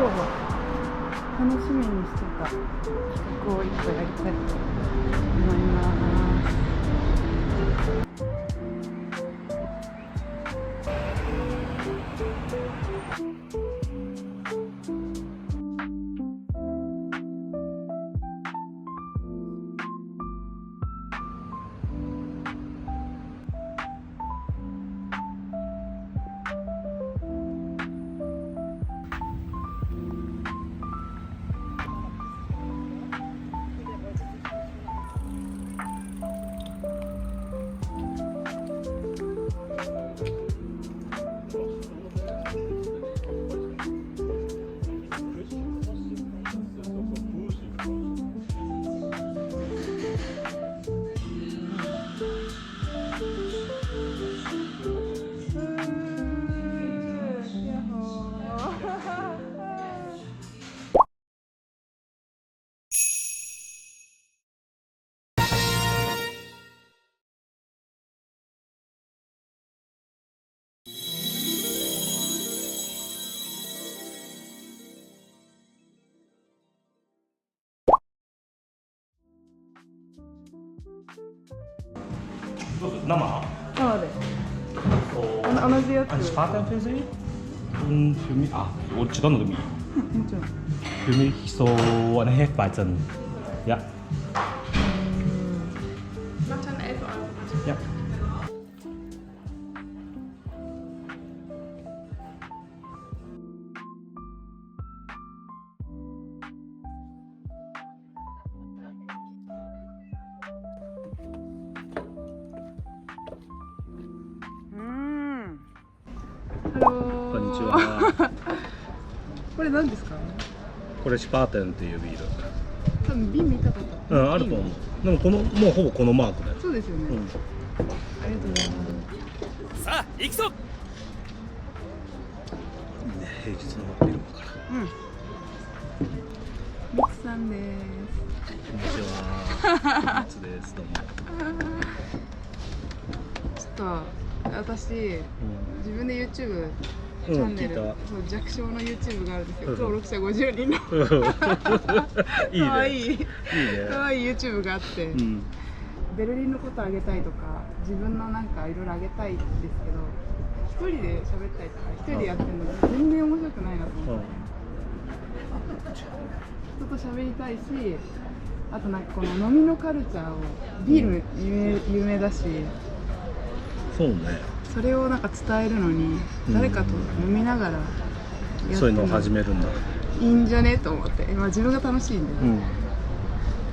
日は楽しみにしてた企画を一個やりたいと思います。Nama? Ah, det. So, Annars är ein Spaten für Sie und für mich, und schon für mich. Für mich so eine Hefeweizen. Ja. Macht dann 11 Euro bitte. Ja. Hallå. こんにちは。これ何ですか？これシュパーテンっていうビール。多分瓶見たことあると思う。でもこのもうほぼこのマークだよ。そうですよね。うん。ありがとうございます。さあ行くぞ。いいね、平日の真っ昼間から。ミクさんです。こんにちは。松です。どうも。ちょっと私、自分で YouTube チャンネル、聞いた。そう弱小の YouTube があるんですよ。うん登録者50人のいいね。可愛いいいね。可愛い YouTube があって、うん。ベルリンのことあげたいとか、自分のなんかいろいろあげたいんですけど、一人で喋ったりとか、一人でやってるのが全然面白くないなと思って。人と喋りたいし、あとなんかこの飲みのカルチャーをビール有名だし、そうね。それをなんか伝えるのに誰かと飲みながらやってそういうのを始めるんだ。いいんじゃねと思って、今自分が楽しいんで、うん。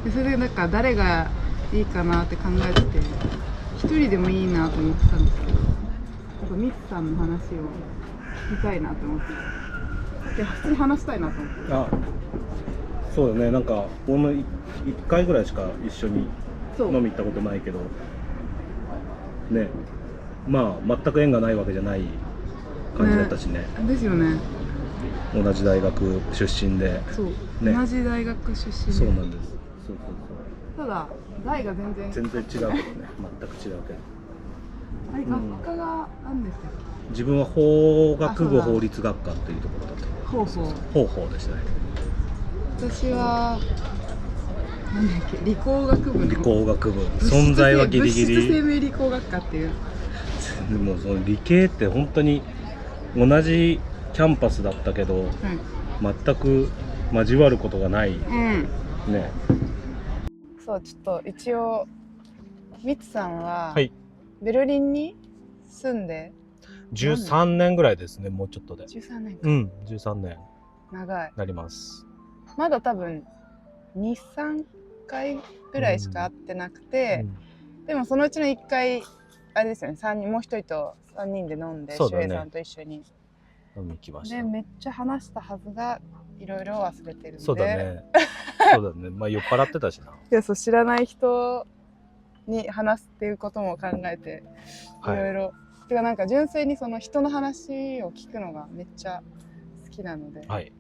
でそれでなんか誰がいいかなって考えてて、一人でもいいなと思ってたんですけど、なんかミツさんの話を聞きたいなと思って、で普通に話したいなと思って。あ、そうだね。なんか俺も一回ぐらいしか一緒にそう飲み行ったことないけど、ね。まあ全く縁がないわけじゃない感じだったしね。ですよね。同じ大学出身で。そう、ね同じ大学出身で。そうなんです。そうただ代が全然全然違うけどね。全く違うけど。あれ学科が何ですか？自分は法学部あそうだ法律学科っていうところだった。ほうほう。法でしたね。私はなんだっけ、理工学部の理工学部。存在はギリギ物質生リ。命理工学科っていう。でもその理系って本当に同じキャンパスだったけど、全く交わることがないうんね。そうちょっと一応ミツさんははい。ベルリンに住んで13年ぐらいですね。もうちょっとで。 13年か、うん、13年長い。なります。まだ多分 2,3 回ぐらいしか会ってなくて、でもそのうちの1回あれですよね、3人もう一人と3人で飲んで、そうだねシュエさんと一緒に飲みに来ました。でめっちゃ話したはずがいろいろ忘れてるんで。そうだね。そうだね。まあ酔っ払ってたしな。いや、そう知らない人に話すっていうことも考えていろいろ、てかなんか純粋にその人の話を聞くのがめっちゃ好きなので、はい。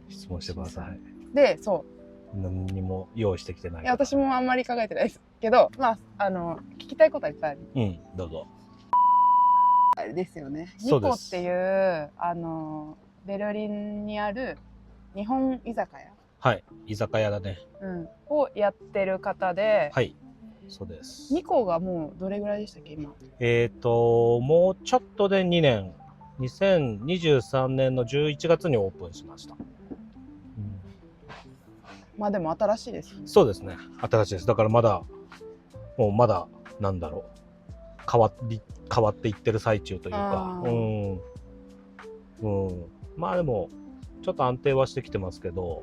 質問してください。でそ何にも用意してきてなう、い。いや私もあんまり考えてないですけど、まあ聞きたいことはいっぱいある。うん、どうぞ。あれですよね。ニそうですコっていうベルリンにある日本居酒屋、はい、居酒屋だね。をやってる方で、はい、そうです。2個がもうどれぐらいでしたっけ今？もうちょっとで2年、2023年の11月にオープンしました。まあでも新しいですね。そうですね、新しいです。だからまだなんだろう、変わっていってる最中というか、まあでもちょっと安定はしてきてますけど、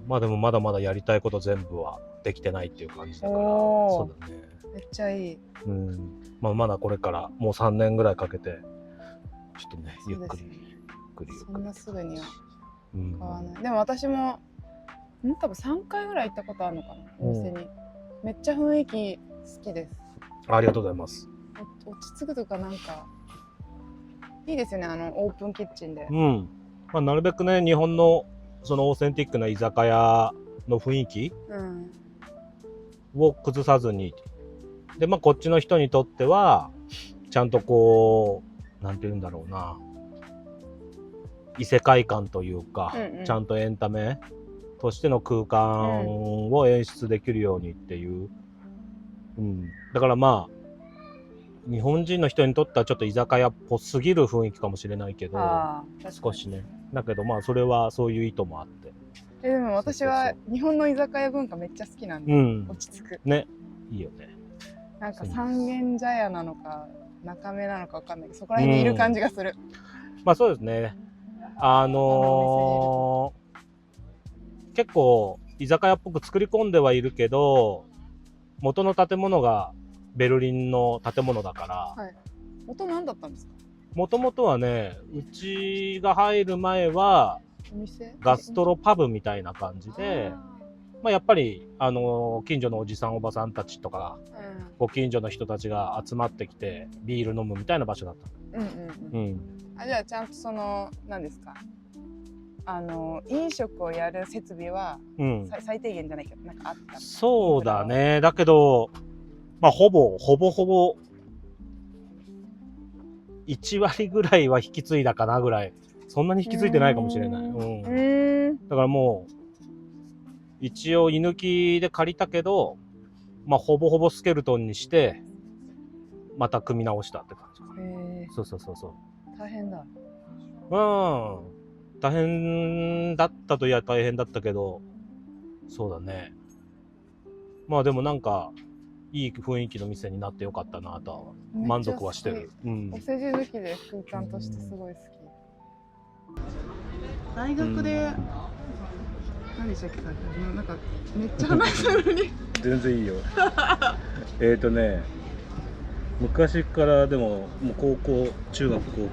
まあでもまだまだやりたいこと全部はできてないっていう感じだから、そうだね。めっちゃいい。まあまだこれからもう3年ぐらいかけてちょっとね、ゆっくり。そんなすぐには変わらない。でも私も多分3回ぐらい行ったことあるのかな、お店に。めっちゃ雰囲気好きです。ありがとうございます。落ち着くとかなんかいいですよね、オープンキッチンで。まあ、なるべくね、日本のそのオーセンティックな居酒屋の雰囲気を崩さずに、で、まあこっちの人にとってはちゃんとこう、なんて言うんだろうな、異世界観というか、ちゃんとエンタメとしての空間を演出できるようにっていう、だからまあ日本人の人にとってはちょっと居酒屋っぽすぎる雰囲気かもしれないけど、少しね、だけどまあそれはそういう意図もあって。でも私は日本の居酒屋文化めっちゃ好きなんで、落ち着くね。いいよね。なんか三軒茶屋なのか中目なのかわかんないけど、そこら辺にいる感じがする。まあそうですね。結構居酒屋っぽく作り込んではいるけど、元の建物がベルリンの建物だから。元何だったんですか？元々はね、うちが入る前はガストロパブみたいな感じで、まあやっぱり近所のおじさんおばさんたちとか、ご近所の人たちが集まってきてビール飲むみたいな場所だった。じゃあちゃんとその何ですか、飲食をやる設備は最低限じゃないけどなんかあった。そうだね。だけどまあほぼ1割ぐらいは引き継いだかなぐらい。そんなに引き継いでないかもしれない。だからもう一応居抜きで借りたけど、まあほぼほぼスケルトンにしてまた組み直したって感じかな。そう大変だ。大変だったといや大変だったけど、そうだね。まあでもなんかいい雰囲気の店になってよかったなとは満足はしてる。お世辞好きで空間としてすごい好き。大学で何でしたっけ？なんかめっちゃ話したのに。全然いいよ。昔からでもう中学高校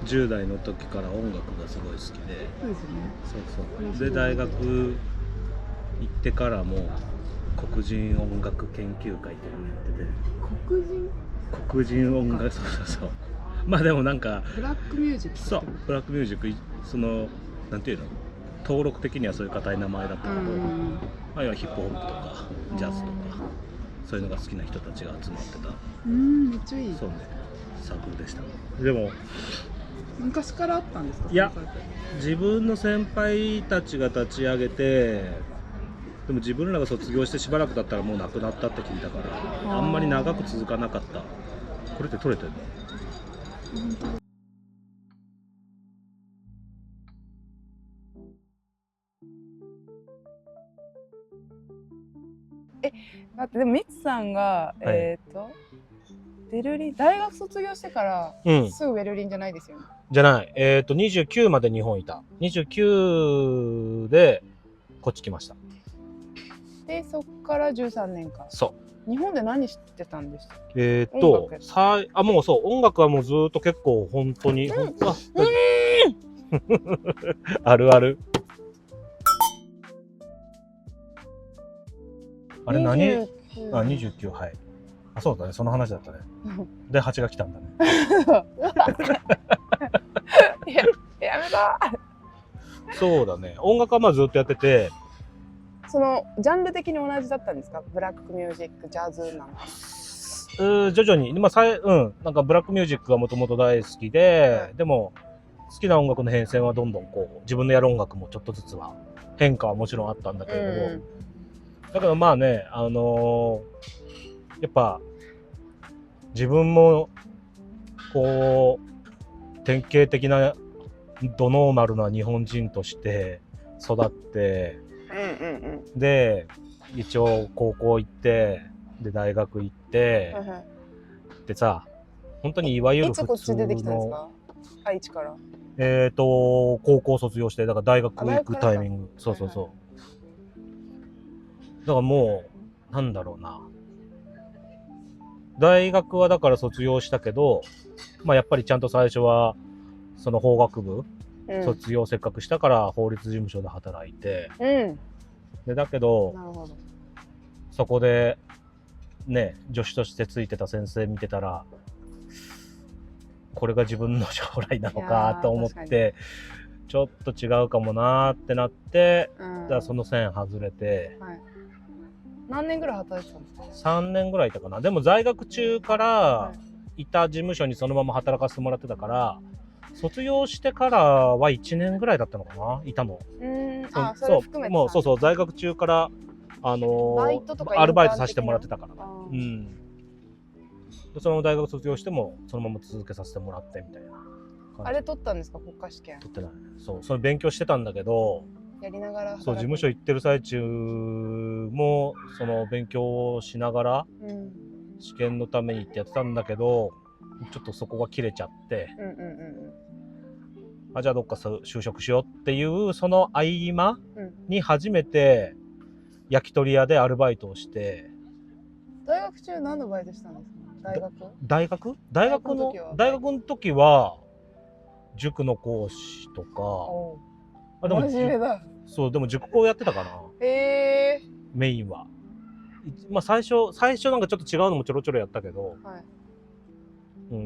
10代の時から音楽がすごい好きで。そうですよね。で大学行ってからも黒人音楽研究会っていうのをやってて。黒人音楽、そう。まあでもなんかブラックミュージック。そう、ブラックミュージック、そのなんていうの、登録的にはそういう固い名前だったけど、まあヒップホップとかジャズとかそういうのが好きな人たちが集まってた。めっちゃいい。そうね、サークルでした。でも昔からあったんですか？いや、自分の先輩たちが立ち上げて、でも自分らが卒業してしばらくだったらもうなくなったって聞いたから、あんまり長く続かなかった。これって取れてるの？だってでもミツさんが、ベルリン大学卒業してからすぐベルリンじゃないですよね。じゃない。29まで日本いた。29でこっち来ました。でそっから13年間。そう。日本で何してたんでした？もうそう、音楽はもうずっと結構本当に、あるある。あれ何？29、はい。あ、そうだね、その話だったね。で、蜂が来たんだね。やめた。そうだね、音楽はまあずっとやってて。そのジャンル的に同じだったんですか？ブラックミュージック、ジャズなの？徐々に、なんかブラックミュージックがもともと大好きで、でも好きな音楽の変遷はどんどんこう自分のやる音楽もちょっとずつは変化はもちろんあったんだけれども、だけどまあね、やっぱ自分もこう典型的なドノーマルな日本人として育って、で一応高校行ってで大学行って、でさ、本当にいわゆる普通の。いつこっち出てきたんですか？愛知から。高校卒業して、だから大学行くタイミング。そうそうそう。だからもうなんだろうな。大学はだから卒業したけど、まあやっぱりちゃんと最初はその法学部、卒業せっかくしたから法律事務所で働いて、でだけど、なるほど、そこでね、助手としてついてた先生見てたら、これが自分の将来なのかと思って、ちょっと違うかもなーってなって、だからその線外れて、何年ぐらい働いてたんですか？ 3 年ぐらいいたかな。でも在学中からいた事務所にそのまま働かせてもらってたから、卒業してからは1年ぐらいだったのかな、いたの。それ含めて、もうそうそう、在学中からバイトとかアルバイトさせてもらってたから、でその大学卒業してもそのまま続けさせてもらってみたいな。あれ取ったんですか、国家試験？取ってない。そう、それ勉強してたんだけど、やりながら、そう、事務所行ってる最中もその勉強をしながら、試験のためにってやってたんだけど、ちょっとそこが切れちゃって、じゃあどっか就職しようっていうその合間に初めて焼き鳥屋でアルバイトをして。大学中何のバイトしたんですか？大学の時は塾の講師とか、でも真面目だ。そう、でも塾講やってたかな。メインは。まあ最初なんかちょっと違うのもちょろちょろやったけど、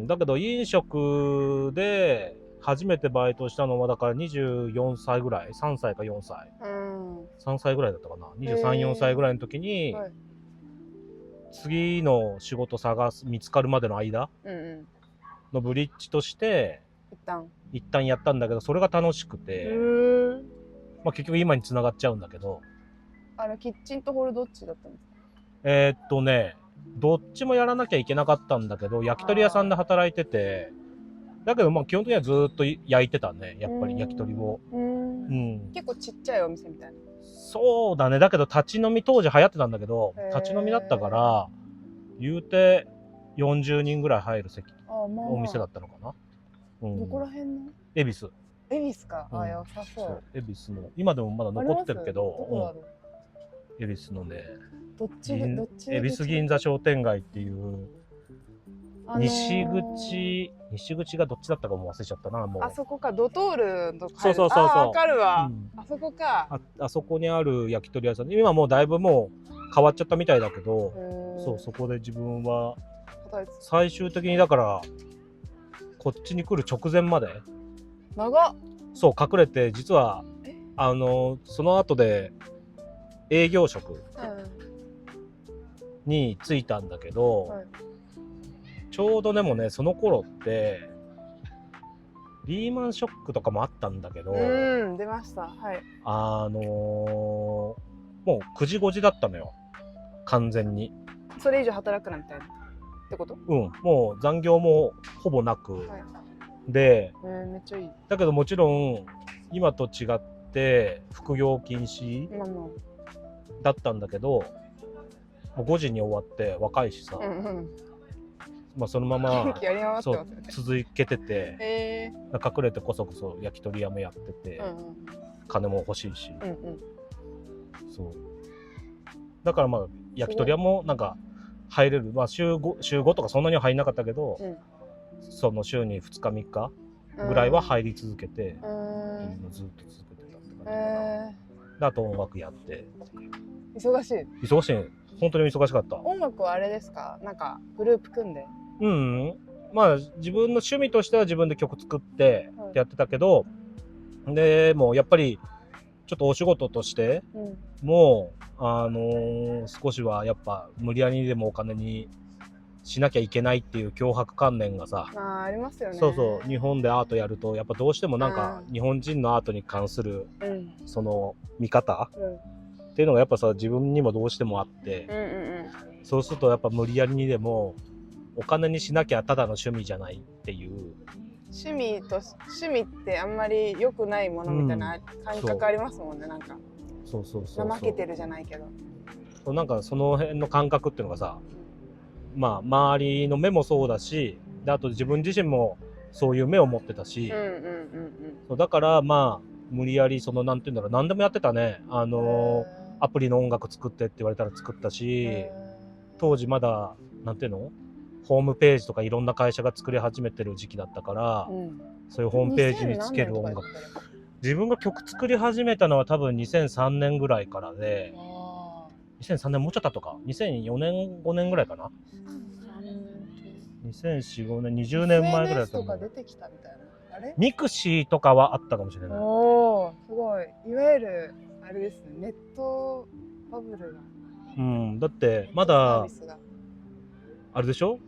だけど飲食で初めてバイトしたのはだから24歳ぐらい、3歳か4歳、3歳ぐらいだったかな、23、4歳ぐらいの時に、次の仕事見つかるまでの間のブリッジとして一旦やったんだけど、それが楽しくて、まあ結局今に繋がっちゃうんだけど。キッチンとホールどっちだったんですか？どっちもやらなきゃいけなかったんだけど、焼き鳥屋さんで働いてて、だけどまあ基本的にはずっと焼いてたね、やっぱり焼き鳥を。結構ちっちゃいお店みたいな。そうだね。だけど立ち飲み当時流行ってたんだけど、立ち飲みだったから言うて40人ぐらい入る席、お店だったのかな。どこら辺の？恵比寿。恵比寿か。良さそう。恵比寿の今でもまだ残ってるけど、恵比寿のね、恵比寿銀座商店街っていう、西口がどっちだったかも忘れちゃったな。もうあそこか、ドトールとか。そうわかるわ、あそこか。あそこにある焼き鳥屋さん、今もうだいぶもう変わっちゃったみたいだけど、そこで自分は最終的にだからこっちに来る直前まで長っ。そう隠れて、実はその後で営業職に就いたんだけど、ちょうどでもね、その頃ってリーマンショックとかもあったんだけど、出ました。もう9時5時だったのよ、完全に。それ以上働くなみたいなってこと？もう残業もほぼなく、で、めっちゃいい。だけどもちろん今と違って副業禁止だったんだけど、もう5時に終わって若いしさ、まあそのまま続けてて、隠れてこそこそ焼き鳥屋もやってて、金も欲しいし、そうだからまあ焼き鳥屋もなんか入れる、まあ週5とかそんなには入んなかったけど、その週に2日3日ぐらいは入り続けて、ずっと続けてたって感じかな。であと音楽やって。忙しい。本当に忙しかった。音楽はあれですか、なんかグループ組んで？まあ自分の趣味としては自分で曲作ってやってたけど、でもうやっぱりちょっとお仕事としてもう少しはやっぱ無理やりでもお金にしなきゃいけないっていう脅迫観念がさ、ありますよね。そうそう、日本でアートやるとやっぱどうしてもなんか日本人のアートに関するその見方っていうのがやっぱさ自分にもどうしてもあって、そうするとやっぱ無理やりにでもお金にしなきゃただの趣味じゃないっていう。趣味ってあんまり良くないものみたいな感覚ありますもんね、なんか。そう怠けてるじゃないけど。なんかその辺の感覚っていうのがさ、まあ周りの目もそうだし、であと自分自身もそういう目を持ってたし、だからまあ無理やりそのなんていうんだろう、何でもやってたね。アプリの音楽作ってって言われたら作ったし、当時まだなんていうの、ホームページとかいろんな会社が作り始めてる時期だったから、そういうホームページにつける音楽。自分が曲作り始めたのは多分2003年ぐらいからで、2003年もうちょっと後か、2004年5年ぐらいかな。2004、5年、20年前ぐらいだったの。とか出てきたみたいな。あれ？ミクシーとかはあったかもしれない。おー、すごい。いわゆるあれですね、ネットバブルが。だってまだあれでしょ？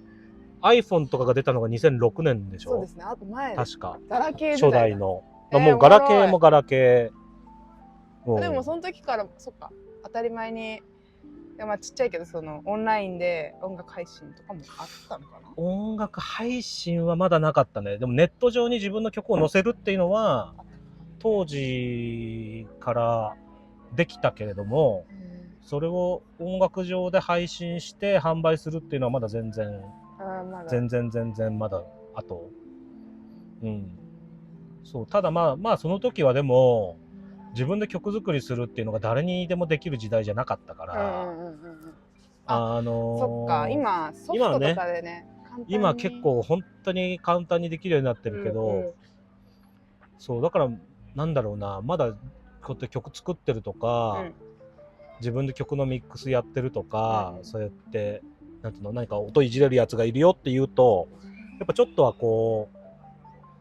iPhone とかが出たのが2006年でしょ？そうですね、あと前確か。ガラケー初代の。もうガラケーもガラケー。でもその時からそっか、当たり前に。まあちっちゃいけどそのオンラインで音楽配信とかもあったのかな。音楽配信はまだなかったね。でもネット上に自分の曲を載せるっていうのは当時からできたけれども、それを音楽上で配信して販売するっていうのはまだ全然まだ後。そう、ただまあその時はでも自分で曲作りするっていうのが誰にでもできる時代じゃなかったから、そっか、今ソフトとかでね、今結構本当に簡単にできるようになってるけど、そうだからなんだろうな、まだこうやって曲作ってるとか、自分で曲のミックスやってるとか、そうやってなんていうの、何か音いじれるやつがいるよって言うと、やっぱちょっとはこう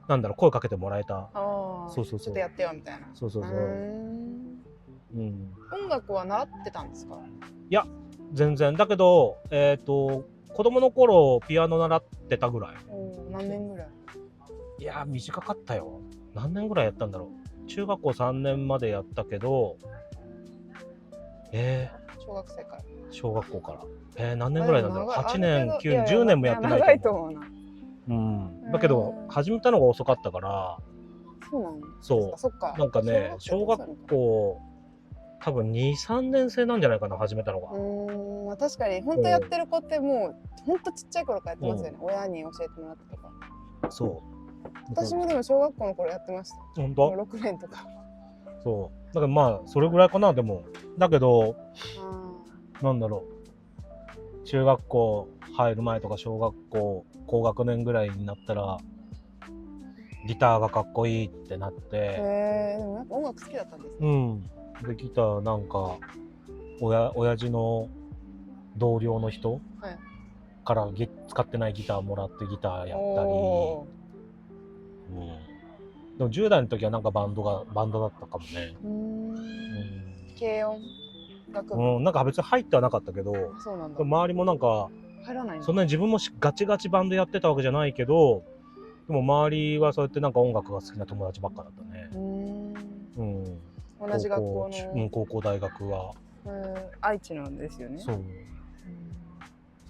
なんだろう、声かけてもらえた。そうそうそう。ちょっとやってよみたいな。そうそうそう。音楽は習ってたんですか？いや、全然。だけど、子供の頃ピアノ習ってたぐらい。何年ぐらい？いや、短かったよ。何年ぐらいやったんだろう。中学校3年までやったけど、小学生から。小学校から。何年ぐらいなんだろう。8年、9年、10年もやってないと思う。長いと思うな。だけど始めたのが遅かったから。そうなの？そう。なんかね、小学校多分2、3年生なんじゃないかな、始めたのが。確かに本当やってる子ってもう本当ちっちゃい頃からやってますよね。親に教えてもらったとか。そう。私もでも小学校の頃やってました。本当？6年とか。そう。だからまあそれぐらいかな。でもだけどなんだろう、中学校入る前とか小学校高学年ぐらいになったらギターがかっこいいってなって。でもやっぱ音楽好きだったんですね。でギターなんか親父の同僚の人から使ってないギターもらってギターやったり。でも10代の時はなんかバンドだったかもね。軽音楽部。なんか別に入ってはなかったけど、周りもなんかそんなに自分もガチガチバンドやってたわけじゃないけど、でも周りはそうやってなんか音楽が好きな友達ばっかだったね。同じ学校の高校大学は愛知なんですよね。そう。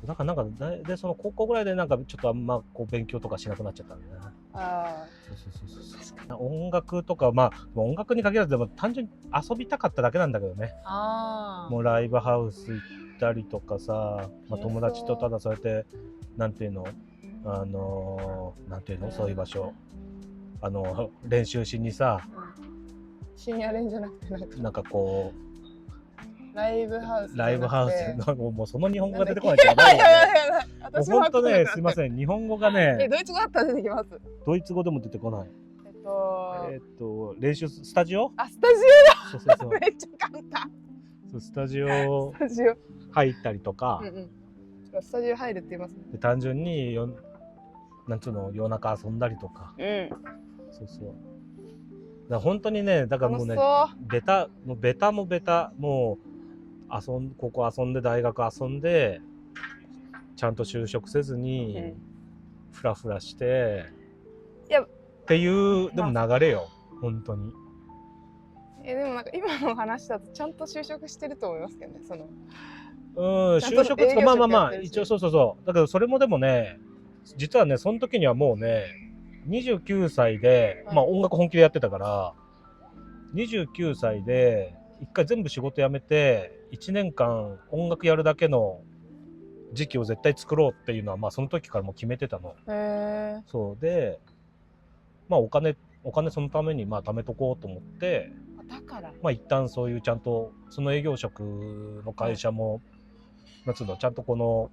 なんかでその高校ぐらいでなんかちょっとあんまこう勉強とかしなくなっちゃったんだよね。そう。音楽とかまあ音楽に限らずでも単純に遊びたかっただけなんだけどね。もうライブハウス行ったりとかさ、友達とただそうやってなんていうのそういう場所練習しにさ、深夜練じゃなくてなんかこうライブハウスもうその日本語が出てこないからないよね。本当ね、すいません、日本語がね。ドイツ語だったら出てきます。ドイツ語でも出てこない。練習スタジオ？スタジオだ。そうめっちゃ簡単。そう、スタジオ入ったりとか。スタジオ入るって言いますね。単純になんつうの、夜中遊んだりとか。そうそう。だから本当にね、だからもうね、ベタもうここ遊んで大学遊んでちゃんと就職せずにフラフラしていやっていうでも流れよ、本当に。でもなんか今の話だとちゃんと就職してると思いますけどね、その就職とかまあまあまあ一応そうそうそう。だけどそれもでもね、実はねその時にはもうね29歳で、まあ音楽本気でやってたから29歳で一回全部仕事辞めて1年間音楽やるだけの時期を絶対作ろうっていうのはまあその時からもう決めてたの。そうで、まあお金そのためにまあ貯めとこうと思って、だからまあ一旦そういうちゃんとその営業職の会社も、なんつうの、ちゃんとこの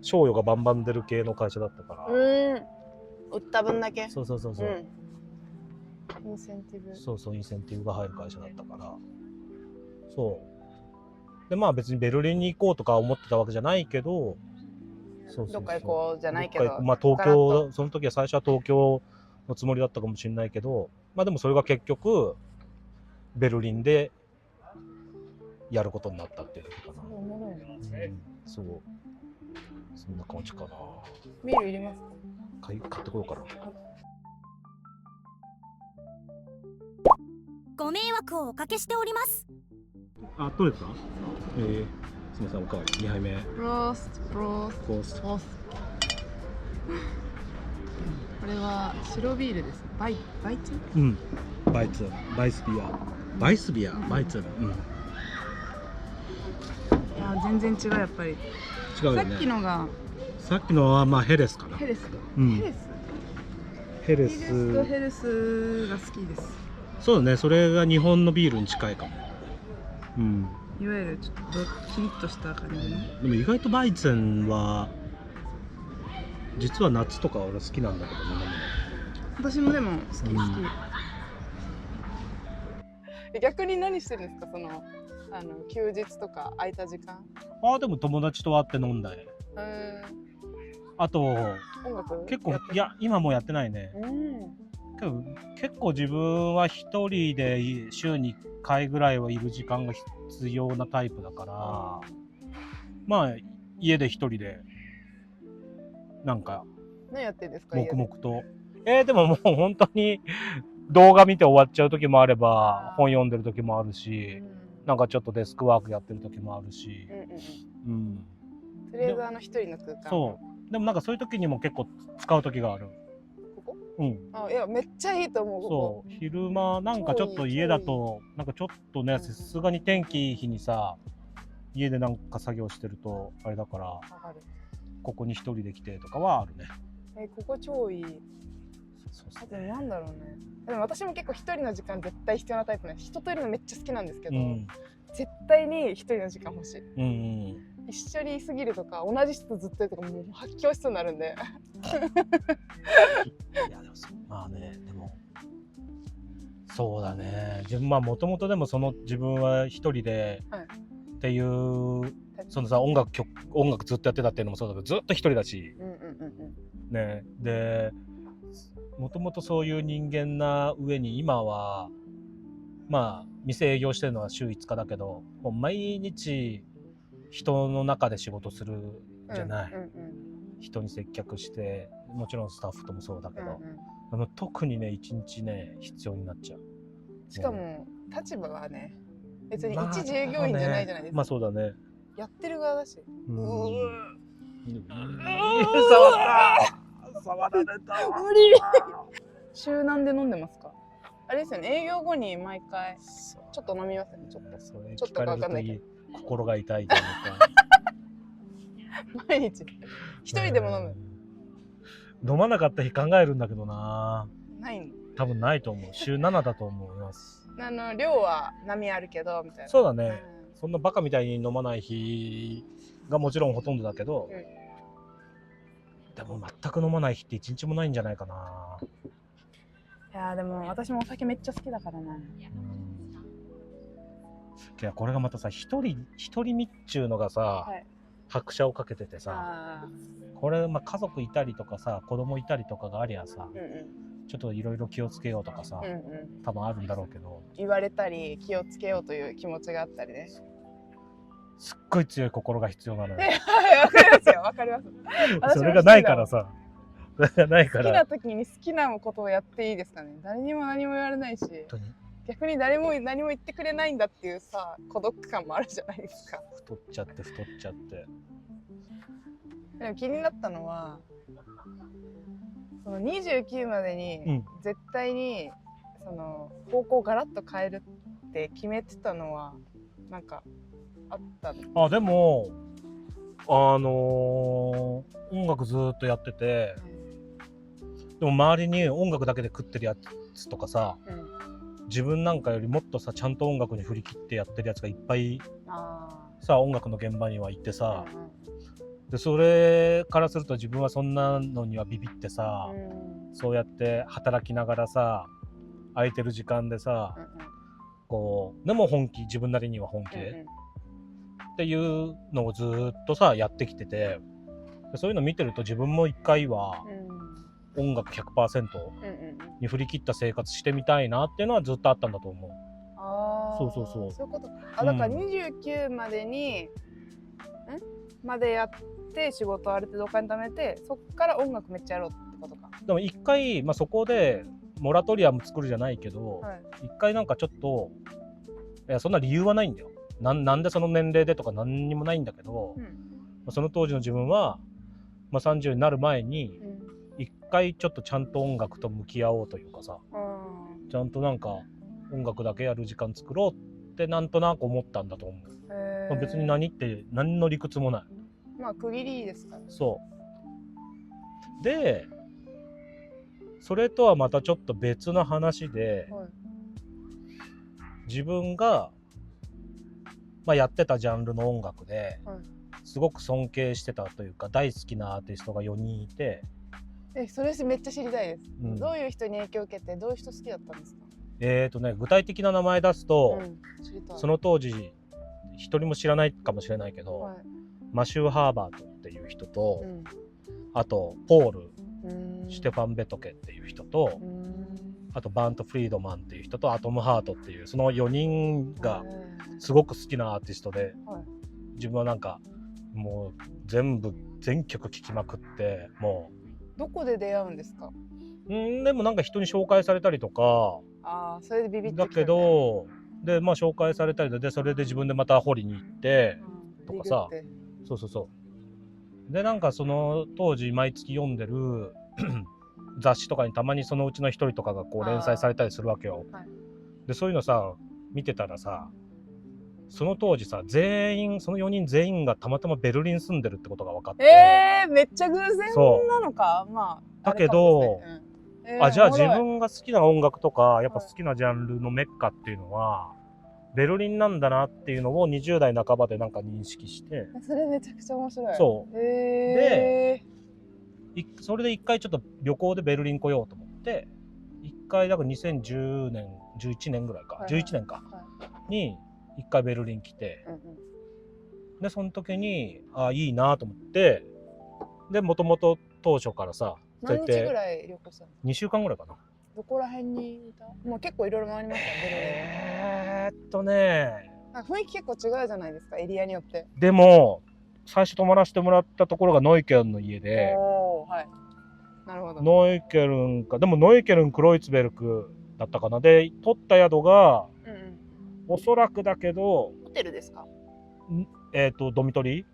賞与がバンバン出る系の会社だったから。売った分だけ。そうそうそうそう。インセンティブ。そうそう、インセンティブが入る会社だったから。そう。でまあ別にベルリンに行こうとか思ってたわけじゃないけど、そうそうそう、どっか行こうじゃないけど、まあ東京、その時は最初は東京のつもりだったかもしれないけど、まあでもそれが結局ベルリンでやることになったっていうことかな。そう、そんな感じかな。ビール入れますか？買ってこようかな。ご迷惑をおかけしております。あ、取れた？すみません、おかわり2杯目。プロースト。これは白ビールです。バイツ？うん。バイツビア。バイツ。うん。いや全然違う、やっぱり。違うよね。さっきのはまあヘレスかな。ヘレス。ヘレスが好きです。そうだね、それが日本のビールに近いかも。うん。いわゆるちょっとキリッとした感じの。でも意外とバイツェンは実は夏とか俺好きなんだけどね。私もでも好き。逆に何してるんですか、その休日とか空いた時間？でも友達と会って飲んだり。あと音楽結構今もうやってないね。結構自分は一人で週に1回ぐらいはいる時間が必要なタイプだから、まあ家で一人でなんか何やってんですか？黙々と。でももう本当に動画見て終わっちゃう時もあれば、本読んでる時もあるし、なんかちょっとデスクワークやってる時もあるし、とりあえず一人の空間。そう。でもなんかそういう時にも結構使う時がある。ここ？いやめっちゃいいと思う。そう、昼間なんかちょっと家だとなんかちょっとね、さすがに天気いい日にさ、家でなんか作業してるとあれだから、ここに一人で来てとかはあるね。ここ超いい。あとなんだろうね。でも私も結構一人の時間絶対必要なタイプなんです。人といるのめっちゃ好きなんですけど、絶対に一人の時間欲しい。一緒にいすぎるとか同じ人とずっといるとかもう発狂しそうになるんで。いやでもまあね、でもそうだね。自分まあもともとでも自分は一人でっていう、そのさ音楽ずっとやってたっていうのもそうだけど、ずっと一人だし、ね。でもともとそういう人間な上に今はまあ店営業してるのは週5日だけど、もう毎日人の中で仕事するじゃない。人に接客して、もちろんスタッフともそうだけど、特にね一日ね必要になっちゃう。しかも立場がね別に一時営業員じゃないじゃないですか。まあそうだね。やってる側だし。触られた。無理。週何で飲んでますか？あれですよね、営業後に毎回ちょっと飲みますよね。ちょっとわかんないけど心が痛いというか。毎日一人でも飲む。飲まなかった日考えるんだけどな。ないの？多分ないと思う。週7だと思います。量は波あるけどみたいな。そうだね。そんなバカみたいに飲まない日がもちろんほとんどだけど、でも全く飲まない日って一日もないんじゃないかな。いやでも私もお酒めっちゃ好きだからな。いやこれがまたさ、一人身っちゅうのがさ、拍車をかけててさ、これまあ家族いたりとかさ、子供いたりとかがありゃさ、ちょっといろいろ気をつけようとかさ、多分あるんだろうけど、言われたり気をつけようという気持ちがあったりね。すっごい強い心が必要なのよ。わかりますよ、わかります。私もそれがないからさ。それがないか好きなら。時に好きなことをやっていいですかね。誰にも何も言われないし、本当に逆に誰も何も言ってくれないんだっていうさ、孤独感もあるじゃないですか。太っちゃって太っちゃって。でも気になったのは、その29までに絶対にその方向をガラッと変えるって決めてたのはなんかあったの？あ、でも音楽ずーっとやってて、でも周りに音楽だけで食ってるやつとかさ、自分なんかよりもっとさちゃんと音楽に振り切ってやってるやつがいっぱいさ音楽の現場にはいてさ、でそれからすると自分はそんなのにはビビってさ、そうやって働きながらさ空いてる時間でさ、こうでも自分なりには本気で、っていうのをずっとさやってきてて、そういうの見てると自分も一回は音楽 100% に振り切った生活してみたいなっていうのはずっとあったんだと思う。そういうことか。だから29までに、までやって仕事ある程度お金貯めて、そっから音楽めっちゃやろうってことか。でも一回、そこでモラトリアム作るじゃないけど、一回なんかちょっといやそんな理由はないんだよ。なんでその年齢でとか何にもないんだけど、その当時の自分は、30になる前に一回ちょっとちゃんと音楽と向き合おうというかさ、ちゃんとなんか音楽だけやる時間作ろうってなんとなく思ったんだと思う。別に何の理屈もない。区切りですからね。そうでそれとはまたちょっと別の話で、自分がやってたジャンルの音楽で、すごく尊敬してたというか大好きなアーティストが4人いて、それめっちゃ知りたいです。どういう人に影響を受けてどういう人好きだったんですか？具体的な名前出すと、その当時一人も知らないかもしれないけど、マシュー・ハーバートっていう人と、あとポール、シュテファン・ベトケっていう人と、あとバント・フリードマンっていう人とアトム・ハートっていうその4人がすごく好きなアーティストで、自分はなんかもう全曲聴きまくって、もうどこで出会うんですか？でもなんか人に紹介されたりとか、それでビビってだけどで紹介されたりで、それで自分でまた掘りに行ってとかさ、でなんかその当時毎月読んでる雑誌とかにたまにそのうちの一人とかがこう連載されたりするわけよ。でそういうのさ見てたらさ、その当時さその4人全員がたまたまベルリン住んでるってことが分かって、めっちゃ偶然なのか。だけど、じゃあ自分が好きな音楽とかやっぱ好きなジャンルのメッカっていうのはベルリンなんだなっていうのを20代半ばでなんか認識して、それめちゃくちゃ面白い。でそれで一回ちょっと旅行でベルリン来ようと思って、一回だから2010年11年ぐらいか、11年かに一回ベルリン来て、でその時にいいなと思って、でもともと当初からさ、何日ぐらい旅行したの？2週間ぐらいかな。どこら辺にいた？もう結構いろいろ回りましたね。雰囲気結構違うじゃないですか、エリアによって。でも最初泊まらせてもらったところがノイケルンの家で、なるほど。ノイケルンクロイツベルクだったかな。で取った宿が、おそらくだけどホテルですか？ドミトリー？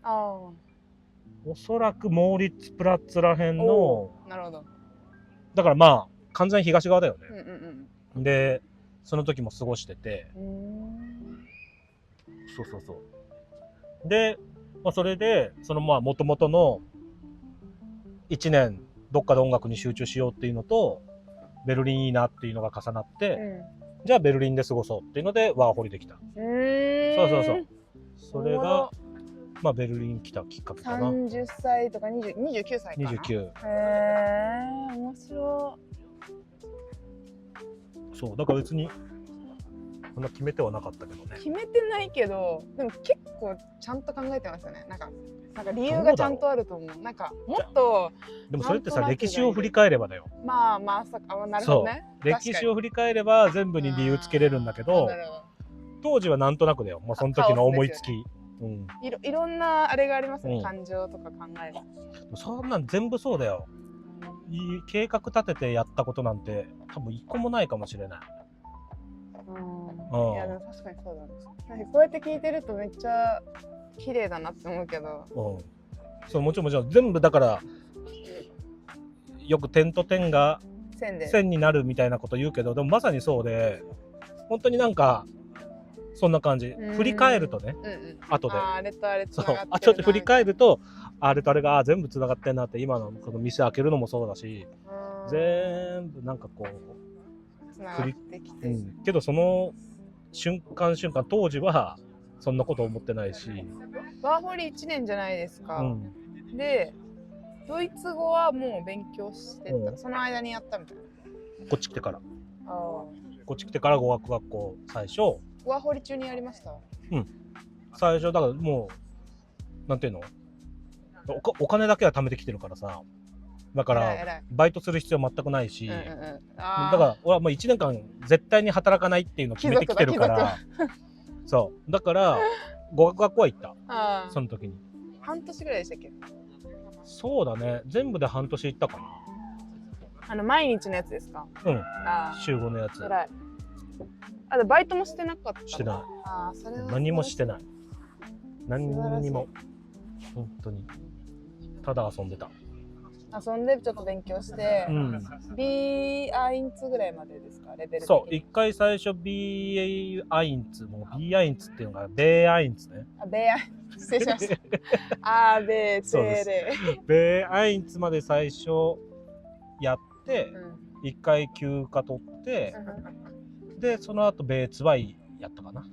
おそらくモーリッツプラッツらへんの。なるほど。だから完全に東側だよね。でその時も過ごしてて、で、それでその元々の1年どっかで音楽に集中しようっていうのとベルリンいいなっていうのが重なって、じゃあベルリンで過ごそうっていうのでワーホリできた。それがベルリン来たきっかけかな。30歳とか29歳かな。29。面白い。そうだから別にそんな決めてはなかったけどね。決めてないけど、でも結構ちゃんと考えてますよね。なんか理由がちゃんとあると思う。なんかもっとでもそれってさ、歴史を振り返ればだよ。なるほどね。歴史を振り返れば全部に理由つけれるんだけど、当時はなんとなくだよ。もうその時の思いつき。いろんなあれがありますね、うん感情とか考えが。そんなん全部そうだよ。計画立ててやったことなんて多分一個もないかもしれない。いやでも確かにそうだね。なんかこうやって聞いてるとめっちゃ綺麗だなって思うけど。そう、もちろん全部だからよく点と点が線になるみたいなこと言うけど、でもまさにそうで、本当になんかそんな感じ。振り返るとね、後であれとあれつながってるな。ちょっと振り返るとあれとあれが全部つながってんなって、今のこの店開けるのもそうだし、全部なんかこうつながってきて、けどその瞬間当時はそんなこと思ってないし。ワーホリ1年じゃないですか、でドイツ語はもう勉強してた、その間にやったみたいな。こっち来てからこっち来てから語学学校最初ワーホリ中にやりました。最初だからもうなんていうの、お金だけは貯めてきてるからさ、だからバイトする必要全くないし、だから俺はもう1年間絶対に働かないっていうのを決めてきてるから、そうだから語学学校は行った。その時に半年ぐらいでしたっけ？そうだね、全部で半年行ったかな。毎日のやつですか？週5のやつ。偉い。バイトもしてなかった？してない。それは何もしてない。何にも。本当にただ遊んでた。遊んでちょっと勉強して、B1 ぐらいまでですか、レベル的に。そう、一回最初 B1 もう B1 っていうのがベーアインツね。ベーアインツ、失礼しました。あーベーセーレベーアインツまで最初やって、一回休暇取って、でその後ベーツワイやったかな。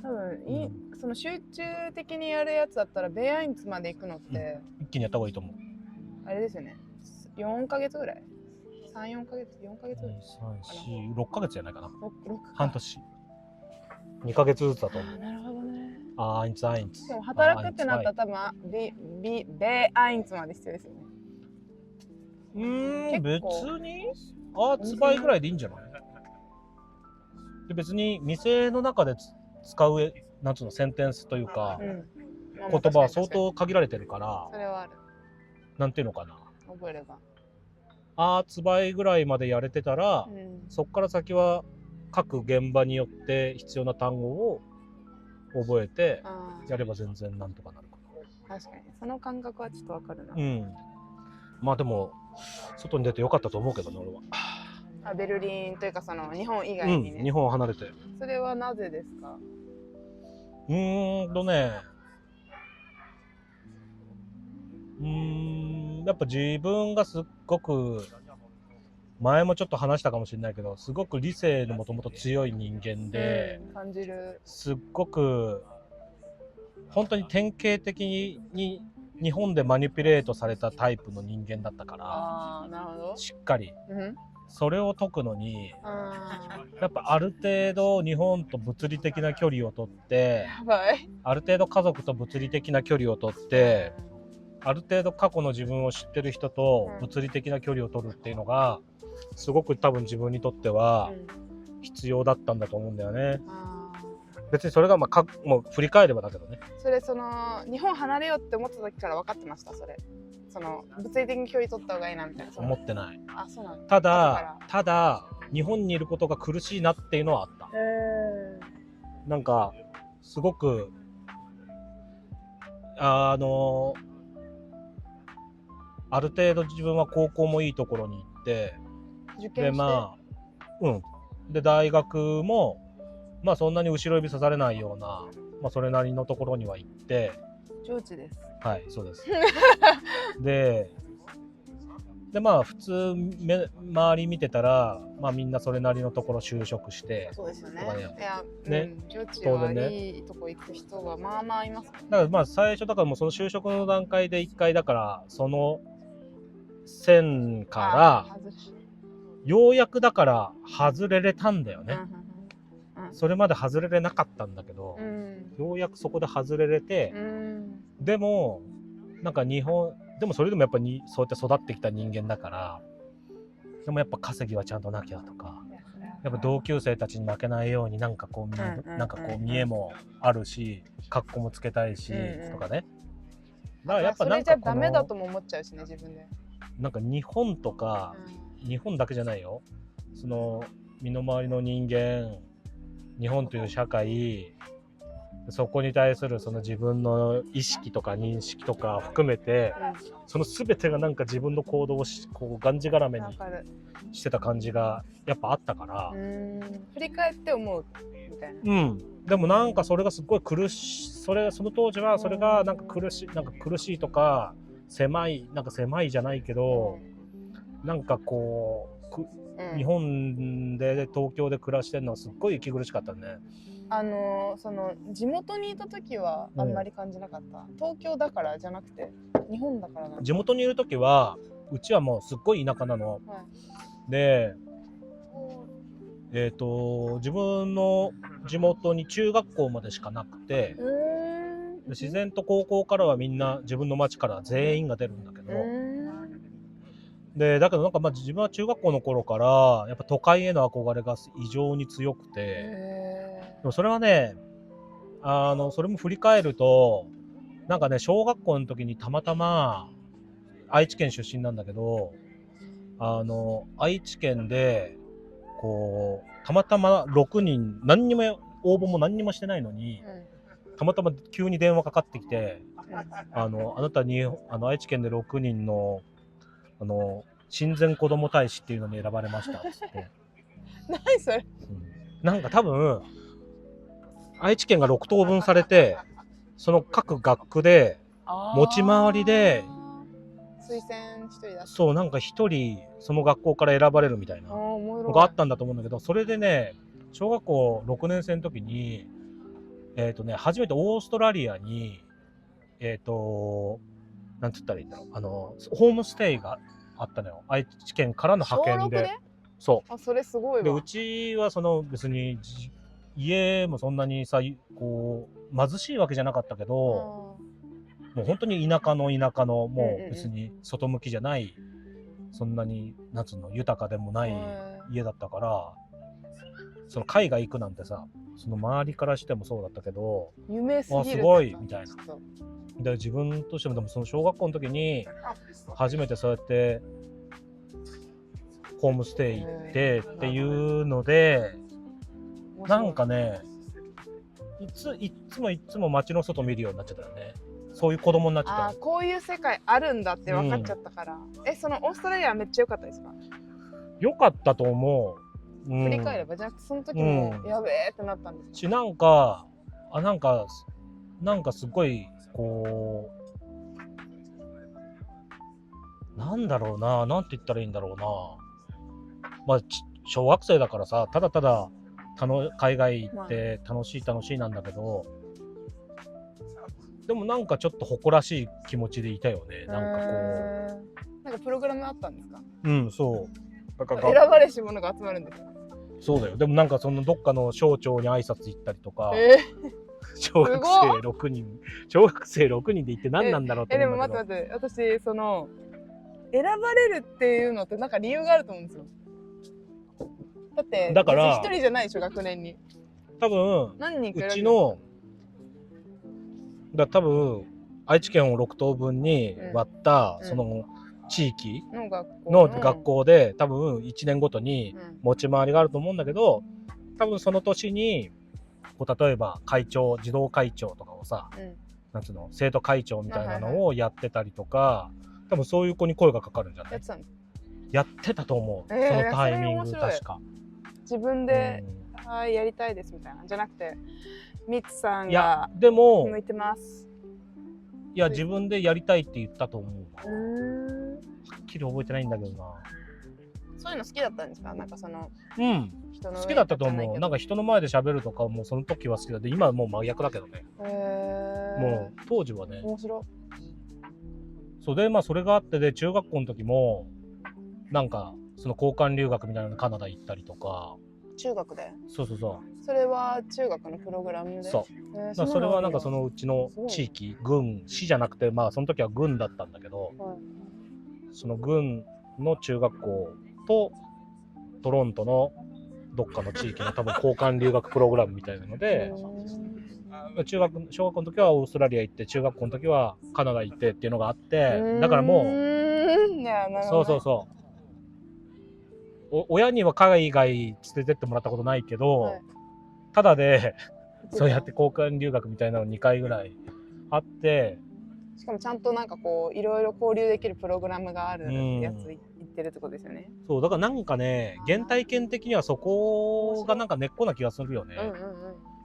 多分その集中的にやるやつだったらベーアインツまで行くのって、一気にやった方がいいと思う。あれですよね、4ヶ月ぐらい、3、4ヶ月、4ヶ月ぐらい、3、4、6ヶ月じゃないかな。半年2ヶ月ずつだと思う。なるほどね。アインツでも働くってなったら多分ベーアインツまで必要ですよね。別にツバイぐらいでいいんじゃない？で別に店の中で使うなんつうのセンテンスというか、言葉は相当限られてるから、それはある。なんていうのかな、覚えればツバイぐらいまでやれてたら、そっから先は各現場によって必要な単語を覚えてやれば全然なんとかなるかな。確かにその感覚はちょっとわかるな。まあでも外に出てよかったと思うけどね、俺は。ベルリンというかその日本以外にね。日本を離れて。それはなぜですか？やっぱ自分がすっごく前もちょっと話したかもしれないけど、すごく理性のもともと強い人間で、感じる。すっごく本当に典型的に日本でマニピュレートされたタイプの人間だったから、なるほど。しっかり、それを解くのにやっぱある程度日本と物理的な距離を取って、ある程度家族と物理的な距離を取って、ある程度過去の自分を知ってる人と物理的な距離を取るっていうのがすごく多分自分にとっては必要だったんだと思うんだよね。別にそれがもう振り返ればだけどね。それ日本離れようって思った時から分かってました？それ物理的に距離取った方がいいなみたいな。思ってない。そうなんだ。ただ日本にいることが苦しいなっていうのはあった。なんかすごくある程度自分は高校もいいところに行って、でで大学もそんなに後ろ指さされないような、それなりのところには行って。上智です。はい、そうです。で普通周り見てたら、みんなそれなりのところ就職して、そうですよね。上智当然ね、いいとこ行く人はまあまあいます。だから最初だからもうその就職の段階で一回だからその線からようやくだから外れれたんだよね。それまで外れれなかったんだけど、ようやくそこで外れれて、でもなんかでもそれでもやっぱりそうやって育ってきた人間だから、でもやっぱ稼ぎはちゃんとなきゃとか、やっぱ同級生たちに負けないようになんかこうなんかこう見栄もあるし、格好もつけたいし、とかね。だからやっぱなんかそれじゃダメだとも思っちゃうしね、自分で。なんか日本とか、日本だけじゃないよ。その身の回りの人間、日本という社会、そこに対するその自分の意識とか認識とか含めて、その全てがなんか自分の行動をこうがんじがらめにしてた感じがやっぱあったから、振り返って思うみたいな。でもなんかそれがすごい苦しい、その当時はそれがなんか苦しいとか狭いじゃないけど、なんかこう、日本で東京で暮らしてるのはすっごい息苦しかったね。その地元にいた時はあんまり感じなかった、東京だからじゃなくて日本だからなの？地元にいる時はうちはもうすっごい田舎なの、で自分の地元に中学校までしかなくて、自然と高校からはみんな自分の町から全員が出るんだけど、だけどなんかまあ自分は中学校の頃からやっぱ都会への憧れが異常に強くて、でもそれはね、それも振り返るとなんかね、小学校の時にたまたま愛知県出身なんだけど、愛知県でこうたまたま6人、何にも応募も何にもしてないのに、たまたま急に電話かかってきて、あなたに愛知県で6人の親善子ども大使っていうのに選ばれましたっつって。何それ、なんか多分愛知県が6等分されて、その各学区で持ち回りで推薦一人だった。そう、なんか一人その学校から選ばれるみたいなのがあったんだと思うんだけど、それでね、小学校6年生の時に初めてオーストラリアになんて言ったらいいんだろう、ホームステイがあったのよ、愛知県からの派遣で。そうそれすごいわ。でうちはその別に家もそんなにさこう貧しいわけじゃなかったけど、もう本当に田舎のもう別に外向きじゃない、そんなになんつうの豊かでもない家だったから、その海外行くなんてさ、その周りからしてもそうだったけど、夢すぎる、すごいみたいな。で自分としてもでもその小学校の時に初めてそうやってホームステイ行ってっていうので、なんかね、いつも街の外見るようになっちゃったよね。そういう子供になっちゃった。こういう世界あるんだって分かっちゃったから、そのオーストラリアはめっちゃ良かったですか？良かったと思う。振り返ればじゃなくてその時もやべえってなったんですか？なんかすごいこう、なんだろうな、なんて言ったらいいんだろうな。まあ小学生だからさ、ただただ海外行って楽しいなんだけど、でもなんかちょっと誇らしい気持ちでいたよね。なんかこう、なんかプログラムあったんですか？そう。だから選ばれし者が集まるんですか？そうだよ。でもなんかそのどっかの省庁に挨拶行ったりとか、小学生6人で行って何なんだろうってでも待って私その選ばれるっていうのってなんか理由があると思うんですよ。だから一人じゃないでしょ、学年に。多分何人かうちの多分愛知県を6等分に割ったその地域の学校で多分1年ごとに持ち回りがあると思うんだけど、多分その年にこう例えば児童会長とかをさ、なんつうの、生徒会長みたいなのをやってたりとか、多分そういう子に声がかかるんじゃない？やってたと思う、そのタイミング確か。自分で、やりたいですみたいなじゃなくて、ミツさんが向いてます。いや自分でやりたいって言ったと思う。はっきり覚えてないんだけどな。そういうの好きだったんですか？なんかその好きだったと思う。なんか人の前で喋るとかもその時は好きだって、今はもう真逆だけどね。もう当時はね。面白。そうで、まあそれがあってで、中学校の時もなんかその交換留学みたいなのカナダ行ったりとか。中学で？そう。それは中学のプログラムで？そう。それはなんかそのうちの地域、市じゃなくて、まあその時は郡だったんだけど、その郡の中学校とトロントのどっかの地域の多分交換留学プログラムみたいなので、小学校の時はオーストラリア行って、中学校の時はカナダ行ってっていうのがあって、だからもう、親には海外連れてってもらったことないけど、はい、ただでそうやって交換留学みたいなの2回ぐらいあって、しかもちゃんとなんかこういろいろ交流できるプログラムがあるやつ言ってるってことですよね。そうだからなんかね、原体験的にはそこがなんか根っこな気がするよね。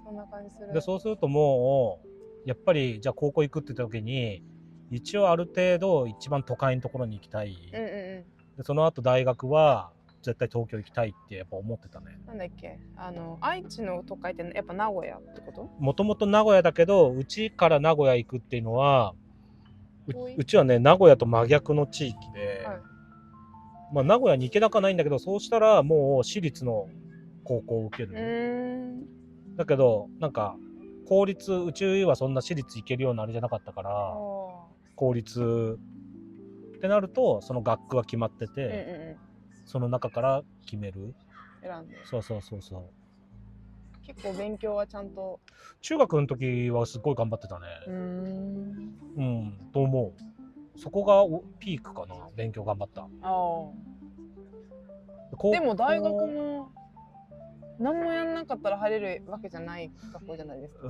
そんな感じする。でそうするともうやっぱりじゃあ高校行くって言った時に一応ある程度一番都会のところに行きたい。でその後大学は絶対東京行きたいってやっぱ思ってたね。なんだっけ、愛知の都会ってやっぱ名古屋ってこと？もともと名古屋だけど、うちから名古屋行くっていうのはうちはね名古屋と真逆の地域で、はい、まあ名古屋に行けなくはないんだけど、そうしたらもう私立の高校を受ける。だけどなんか公立、うちはそんな私立行けるようなあれじゃなかったから、公立ってなるとその学区が決まってて、その中から決める。選んで。そうそうそうそう。結構勉強はちゃんと。中学の時はすごい頑張ってたね。と思う。そこがピークかな、勉強頑張った。でも大学も何もやんなかったら入れるわけじゃない学校じゃないですか。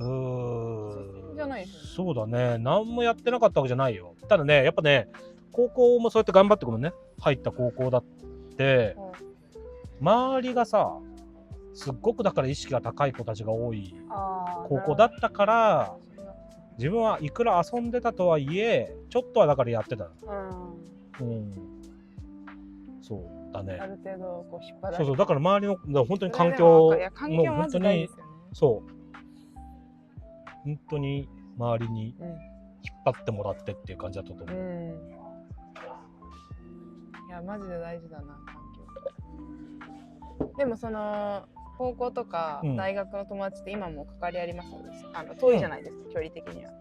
じゃないですよね。そうだね。何もやってなかったわけじゃないよ。ただね、やっぱね、高校もそうやって頑張ってくるね。入った高校だって、周りがさ、すっごくだから意識が高い子たちが多い高校だったから、自分はいくら遊んでたとはいえちょっとはだからやってた。そうだね。ある程度こう引っ張られて。そうだから周りの本当に環境も本当にそう本当に周りに引っ張ってもらってっていう感じだったと思う。いやマジで大事だな、環境。でもその高校とか大学の友達って今も関わりあります？遠いじゃないですか、距離的には。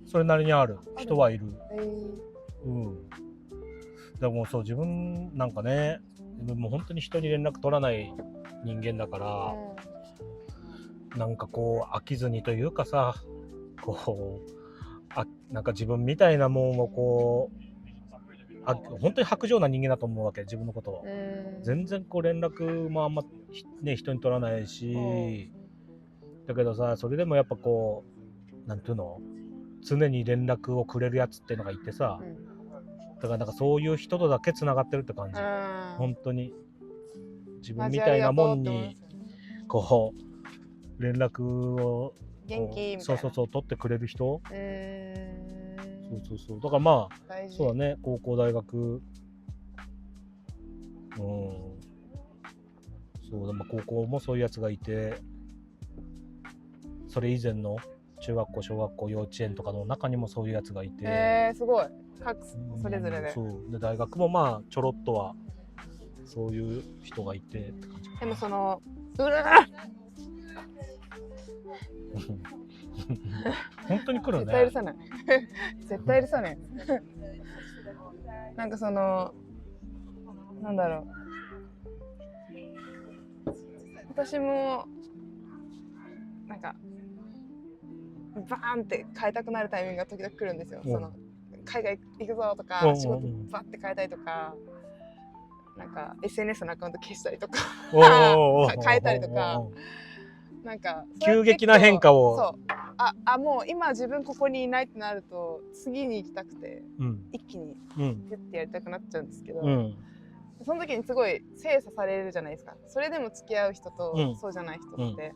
それなりにある人はいる。でもそう、自分なんかね、自分も本当に人に連絡取らない人間だから、なんかこう飽きずにというかさ、こうなんか自分みたいなもんをこう本当に薄情な人間だと思うわけ、自分のことは。全然こう連絡もあんまね人に取らないし、だけどさ、それでもやっぱこうなんていうの、常に連絡をくれるやつっていうのがいてさ、だからなんかそういう人とだけつながってるって感じ。本当に自分みたいなもんにこう連絡を元気みたいな、そう取ってくれる人。そうだからまあそうだね、高校大学そうだ、まあ、高校もそういうやつがいて、それ以前の中学校小学校幼稚園とかの中にもそういうやつがいて、すごいそれぞれで。そうで大学もまあちょろっとはそういう人がいてって感じ。でもその本当に来るね。絶対許さない絶対許さないなんかそのなんだろう、私もなんかバーンって変えたくなるタイミングが時々来るんですよ。その海外行くぞとか、仕事バッて変えたりとか、なんか SNS のアカウント消したりとか変えたりとか、なんか急激な変化を。そうもう今自分ここにいないってなると次に行きたくて、一気にグッてやりたくなっちゃうんですけど、その時にすごい精査されるじゃないですか。それでも付き合う人と、そうじゃない人って、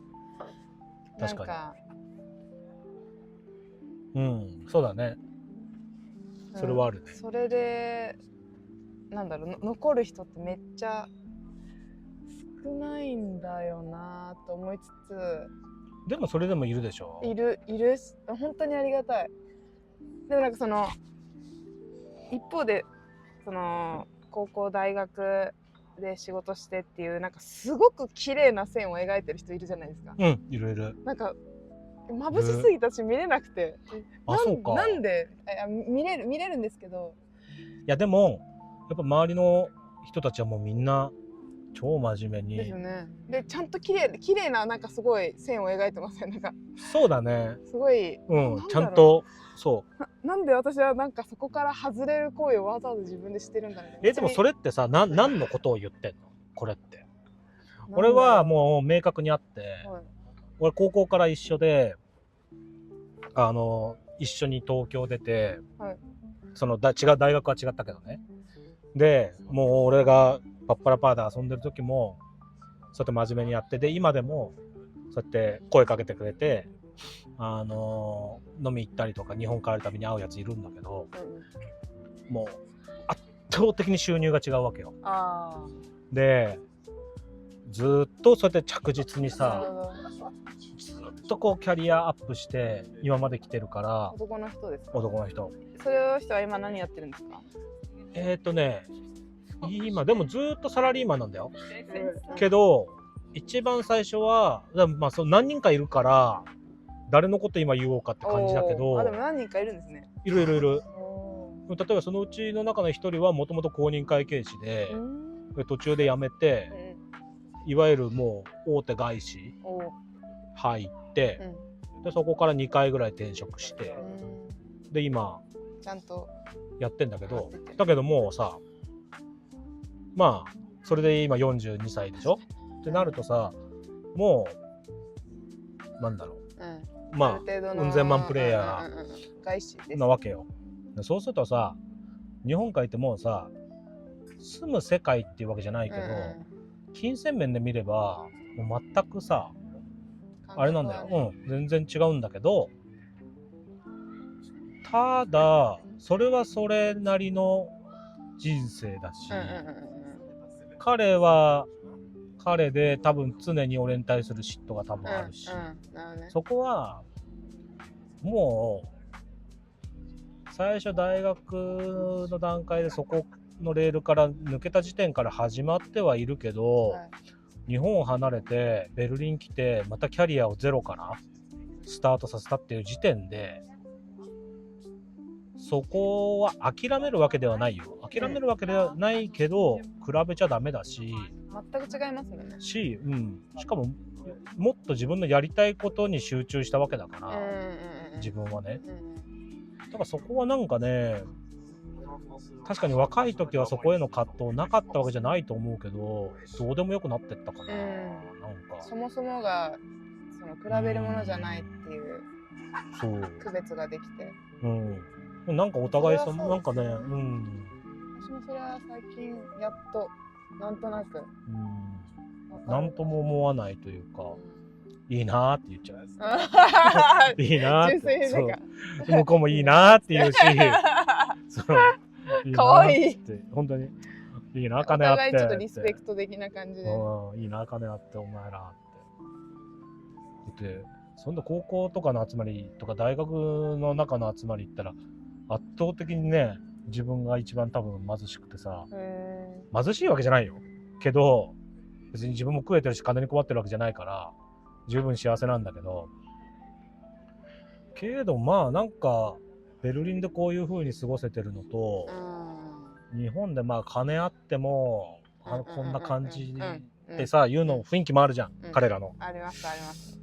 なんかそうだね、それはあるね。それでなんだろう、残る人ってめっちゃ少ないんだよなと思いつつ、でもそれでもいるでしょ。いる本当にありがたい。でもなんかその一方でその高校大学で仕事してっていうなんかすごく綺麗な線を描いてる人いるじゃないですか。いるいる。なんか眩しすぎたし見れなくて、そうか。なんで見れるんですけど、いやでもやっぱ周りの人たちはもうみんな超真面目に。ですよね。でちゃんと綺麗ななんかすごい線を描いてますよ。なんかそうだね。すごい、うん、ちゃんとそうなんで私はなんかそこから外れる行為をわざわざ自分でしてるんだろう。でもそれってさ、何のことを言ってんのこれって。俺はもう明確にあって、はい、俺高校から一緒で一緒に東京出て、はい、違う大学は違ったけどね。でもう俺がパッパラパーで遊んでる時もそうやって真面目にやって、で今でもそうやって声かけてくれて飲み行ったりとか日本帰るたびに会うやついるんだけど、もう圧倒的に収入が違うわけよ。でずっとそうやって着実にさ、ずっとこうキャリアアップして今まで来てるから。男の人ですか？男の人。それの人は今何やってるんですか？今でもずっとサラリーマンなんだよ。けど一番最初はまあ何人かいるから誰のこと今言おうかって感じだけど。でも何人かいるんですね。いる。例えばそのうちの中の一人はもともと公認会計士で途中で辞めて、いわゆるもう大手外資入って、でそこから2回ぐらい転職して、で今ちゃんとやってんだけど、だけどもうさ、まあそれで今42歳でしょってなるとさ、もうなんだろう、まあうん千万プレイヤーなわけよ。そうするとさ、日本海ってもうさ、住む世界っていうわけじゃないけど、金銭面で見ればもう全くさあれなんだよ。全然違うんだけど、ただそれはそれなりの人生だし、彼は彼で多分常に俺に対する嫉妬が多分あるし、そこはもう最初大学の段階でそこのレールから抜けた時点から始まってはいるけど、日本を離れてベルリン来てまたキャリアをゼロからスタートさせたっていう時点で、そこは諦めるわけではないよ。諦めるわけではないけど、比べちゃダメだし、全く違いますもんね。しかももっと自分のやりたいことに集中したわけだから、自分はね。だからそこはなんかね、確かに若い時はそこへの葛藤なかったわけじゃないと思うけど、どうでもよくなってったかな。なんかそもそもがその比べるものじゃないっていう区別ができて、なんかお互いなんかね、私もそれは最近やっとなんとなく、なんとも思わないというか、いいなーって言っちゃう。いいなーって。そう向こうもいいなーって言うし、かわいい。本当にいいな、金あって。お互いちょっとリスペクト的な感じで。いいな、金あってお前らって。で、そんな高校とかの集まりとか大学の中の集まり行ったら圧倒的にね、自分が一番多分貧しくてさ、貧しいわけじゃないよ。けど別に自分も食えてるし金に困ってるわけじゃないから十分幸せなんだけど、けどまあなんかベルリンでこういう風に過ごせてるのと、日本でまあ金あってもこんな感じってさ、いうの雰囲気もあるじゃん、彼らの。ありますあります。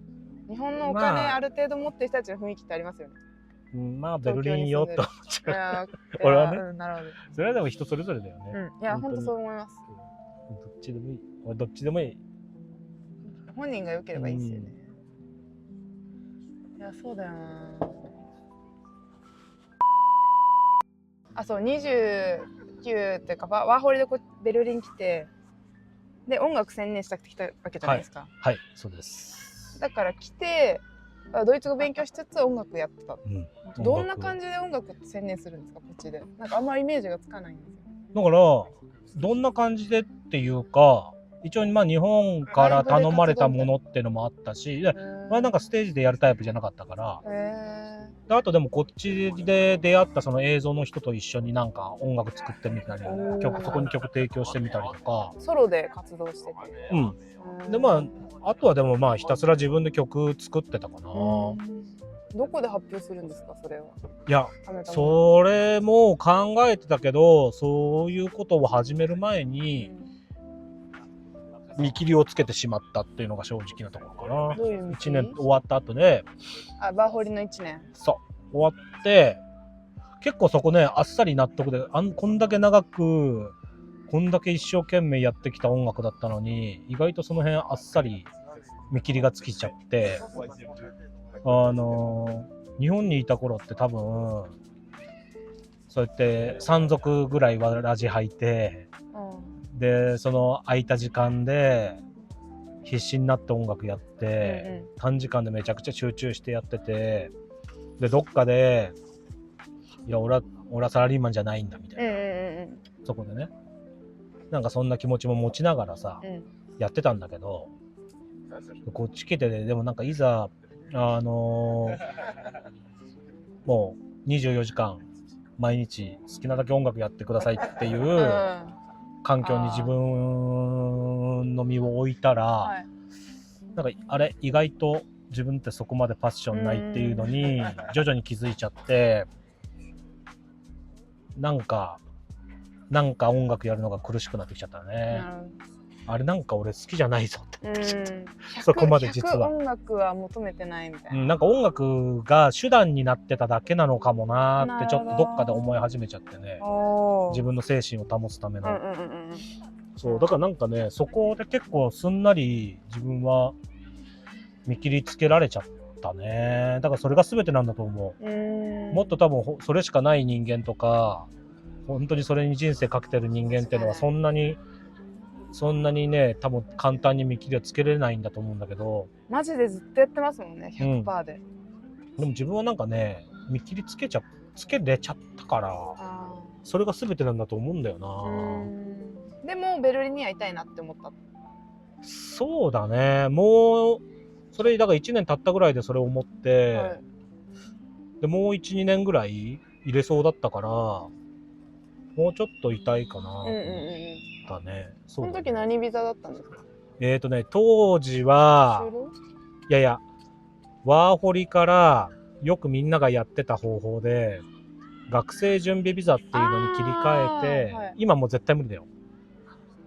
日本のお金ある程度持ってる人たちの雰囲気ってありますよね。まあベルリンよって思っちゃう。俺はね。なるほど。それはでも人それぞれだよね。いや本当そう思います。どっちでもいい。俺どっちでもいい。本人が良ければいいですよね。いやそうだよな。そう29っていうかワーホリでベルリン来て、で音楽専念したくて来たわけじゃないですか。はい、そうです。だから来てドイツ語勉強しつつ音楽やってた。どんな感じで音楽って専念するんですか、こっちで。なんかあんまりイメージがつかないんですよ。だからどんな感じでっていうか、一応まあ日本から頼まれたものっていうのもあったし、まあなんかステージでやるタイプじゃなかったから。であとでもこっちで出会ったその映像の人と一緒になんか音楽作ってみたり、そこに曲提供してみたりとか。ソロで活動してて。でまああとはでもまあひたすら自分で曲作ってたかな。どこで発表するんですか、それは。いや、それも考えてたけど、そういうことを始める前に、見切りをつけてしまったっていうのが正直なところかな。どういう1年終わった後で、バーホリの1年。そう終わって結構そこねあっさり納得で、こんだけ長くこんだけ一生懸命やってきた音楽だったのに意外とその辺あっさり見切りがつきちゃって、日本にいた頃って多分そうやって3足ぐらいはラジ履いて、でその空いた時間で必死になって音楽やって、短時間でめちゃくちゃ集中してやってて、でどっかでいや俺はサラリーマンじゃないんだみたいな、そこでねなんかそんな気持ちも持ちながらさ、やってたんだけど、こっち来てでもなんかいざもう24時間毎日好きなだけ音楽やってくださいっていう環境に自分の身を置いたら、なんかあれ意外と自分ってそこまでパッションないっていうのに徐々に気づいちゃって、なんか音楽やるのが苦しくなってきちゃったね。あれなんか俺好きじゃないぞって思ってきちゃった、そこまで実は音楽は求めてないみたいな、なんか音楽が手段になってただけなのかもなーってちょっとどっかで思い始めちゃってね、自分の精神を保つための、そうだからなんかねそこで結構すんなり自分は見切りつけられちゃったね。だからそれが全てなんだと思う。もっと多分それしかない人間とか本当にそれに人生かけてる人間っていうのはそんなにね多分簡単に見切りをつけれないんだと思うんだけど、マジでずっとやってますもんね 100% で、でも自分はなんかね見切りつけれちゃったからそれが全てなんだと思うんだよな。でもベルリンにはいたいなって思った。そうだね、もうそれだから1年経ったぐらいでそれを思って、でもう 1,2 年ぐらい入れそうだったからもうちょっといたいかなだね。その時何ビザだったんですか？当時はワーホリからよくみんながやってた方法で学生準備ビザっていうのに切り替えて、今もう絶対無理だよ。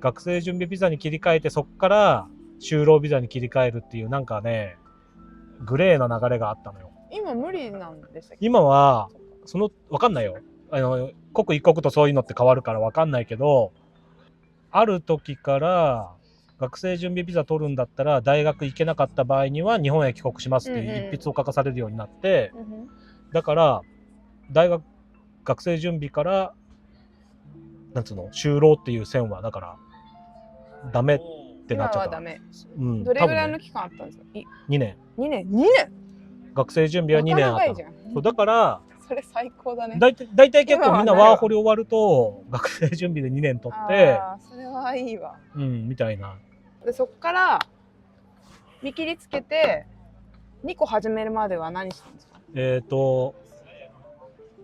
学生準備ビザに切り替えてそっから就労ビザに切り替えるっていうなんかねグレーな流れがあったのよ。今無理なんでしたっけ？今はわかんないよ。刻一刻とそういうのって変わるからわかんないけど、ある時から学生準備ビザ取るんだったら大学行けなかった場合には日本へ帰国しますっていう一筆を書かされるようになって、だから学生準備からなんつうの就労っていう線はだからダメってなっちゃった。今はダメ。どれぐらいの期間あったんですか？2年。2年学生準備は2年あったの。だからそれ最高だね。だいたい結構みんなワーホリ終わると学生準備で2年取ってそれはいいわみたいな。でそっから見切りつけて2個始めるまでは何したんですか？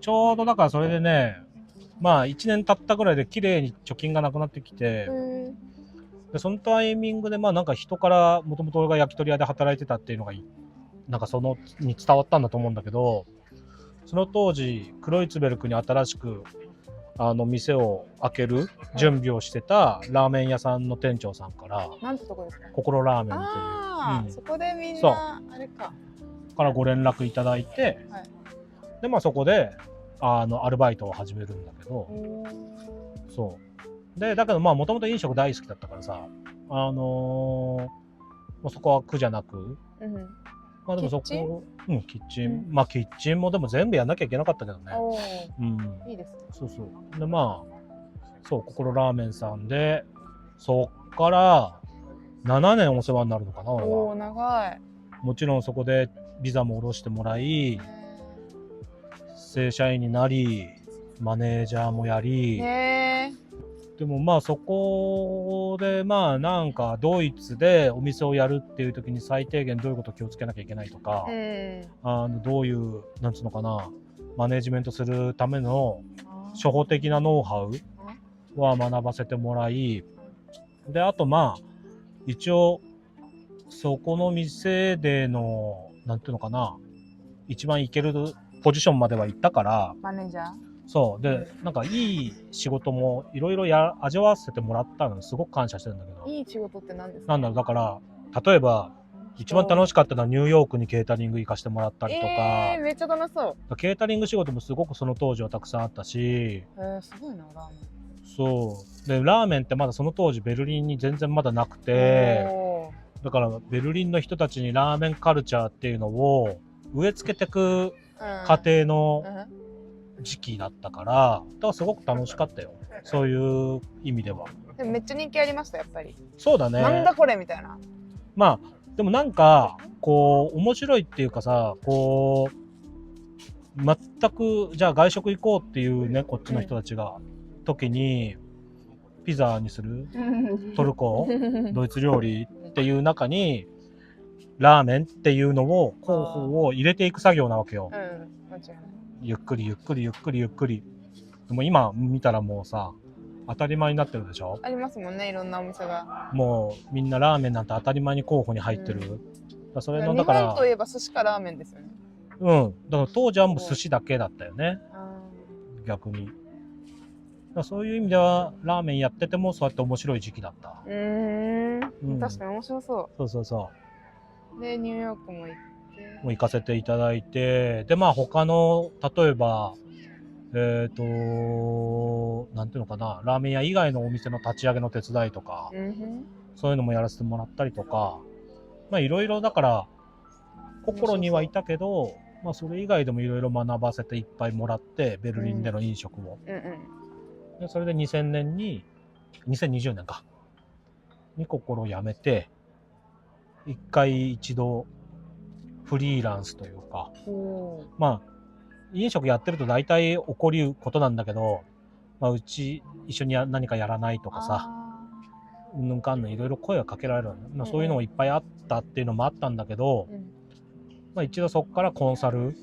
ちょうどだからそれでねまあ1年経ったぐらいで綺麗に貯金がなくなってきて、でそのタイミングでまあなんか人からもともと俺が焼き鳥屋で働いてたっていうのがなんかそのに伝わったんだと思うんだけど、その当時クロイツベルクに新しく店を開ける準備をしてたラーメン屋さんの店長さんからなんてとこですか？心ラーメンっていう、そこでみんなあれからご連絡いただいて、でまあそこでアルバイトを始めるんだけど、そうでだけどまあもともと飲食大好きだったからさ、そこは苦じゃなく、まあでもそこキッチン、まあキッチンもでも全部やんなきゃいけなかったけどね。いいですね。そうでまあ心ラーメンさんでそっから7年お世話になるのかな俺は。長い。もちろんそこでビザも下ろしてもらい、正社員になりマネージャーもやり、でもまあそこでまあなんかドイツでお店をやるっていう時に最低限どういうことを気をつけなきゃいけないとか、どういうなんつうのかなマネジメントするための初歩的なノウハウは学ばせてもらい、であとまあ一応そこの店でのなんていうのかな一番いけるポジションまでは行ったから、マネージャーそうで、なんかいい仕事もいろいろ味わわせてもらったのにすごく感謝してるんだけど。いい仕事って何ですか？なんだろう、だから例えば一番楽しかったのはニューヨークにケータリング行かしてもらったりとか、めっちゃ楽しそケータリング仕事もすごくその当時はたくさんあったし、う。すごいな、ラーメン。そうでラーメンってまだその当時ベルリンに全然まだなくて、だからベルリンの人たちにラーメンカルチャーっていうのを植え付けてく過程の時期だったから、だからすごく楽しかったよ、そういう意味では。でもめっちゃ人気ありました、やっぱり。そうだね。なんだこれみたいな。まあでもなんかこう面白いっていうかさ、こう全くじゃあ外食行こうっていうね、こっちの人たちが時にピザにする、トルコドイツ料理っていう中にラーメンっていうのを候補を入れていく作業なわけよ。間違いない。ゆっくりゆっくりゆっくりゆっくり。でも今見たらもうさ当たり前になってるでしょ。ありますもんね、いろんなお店が。もうみんなラーメンなんて当たり前に候補に入ってる。それの日だから本といえば寿司かラーメンですよね。だから当時はもう寿司だけだったよね、逆に。だからそういう意味ではラーメンやっててもそうやって面白い時期だった。確かに面白そう。そうそう。でニューヨークも行ってもう行かせていただいて、でまあ他の例えばなんていうのかな、ラーメン屋以外のお店の立ち上げの手伝いとか、そういうのもやらせてもらったりとか、まあいろいろだから心にはいたけど、まあそれ以外でもいろいろ学ばせていっぱいもらって、ベルリンでの飲食を。でそれで2020年に心を辞めて、一度フリーランスというか、まあ飲食やってると大体起こりうことなんだけど、まあ、うち一緒に何かやらないとかさ、うんかんのいろいろ声がかけられる、まあ、そういうのもいっぱいあったっていうのもあったんだけど、まあ、一度そこからコンサル、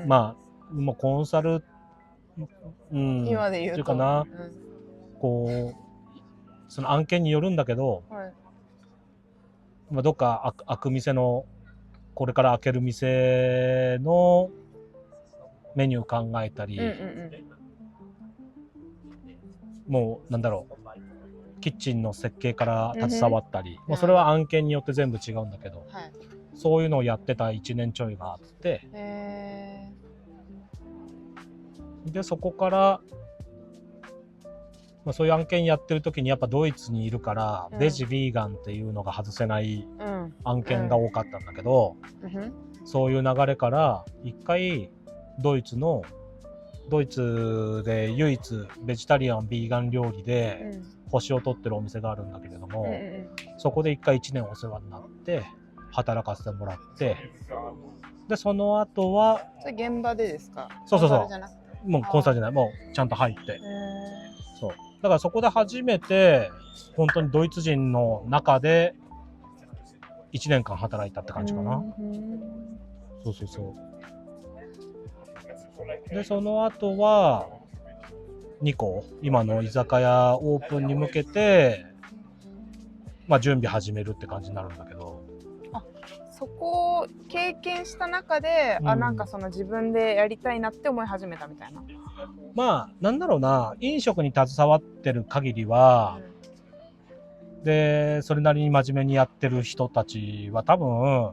まあもうコンサル、今で言うとっていうかな、こうその案件によるんだけど、まあ、どっか開く店のこれから開ける店のメニュー考えたり、もうなんだろう、キッチンの設計から携わったり、それは案件によって全部違うんだけど、そういうのをやってた1年ちょいがあって、でそこから、まあ、そういう案件やってる時にやっぱドイツにいるから、ベジ・ヴィーガンっていうのが外せない案件が多かったんだけど、そういう流れから一回ドイツで唯一ベジタリアン・ビーガン料理で星を取ってるお店があるんだけれども、そこで一回1年お世話になって働かせてもらって、でその後はそれ現場でですか？そうもうコンサルじゃない、もうちゃんと入って、そうだからそこで初めて本当にドイツ人の中で1年間働いたって感じかな。でその後は2個今の居酒屋オープンに向けて、まあ、準備始めるって感じになるんだけど、そこを経験した中で、なんかその自分でやりたいなって思い始めたみたいな。まあなんだろうな、飲食に携わってる限りは、でそれなりに真面目にやってる人たちは多分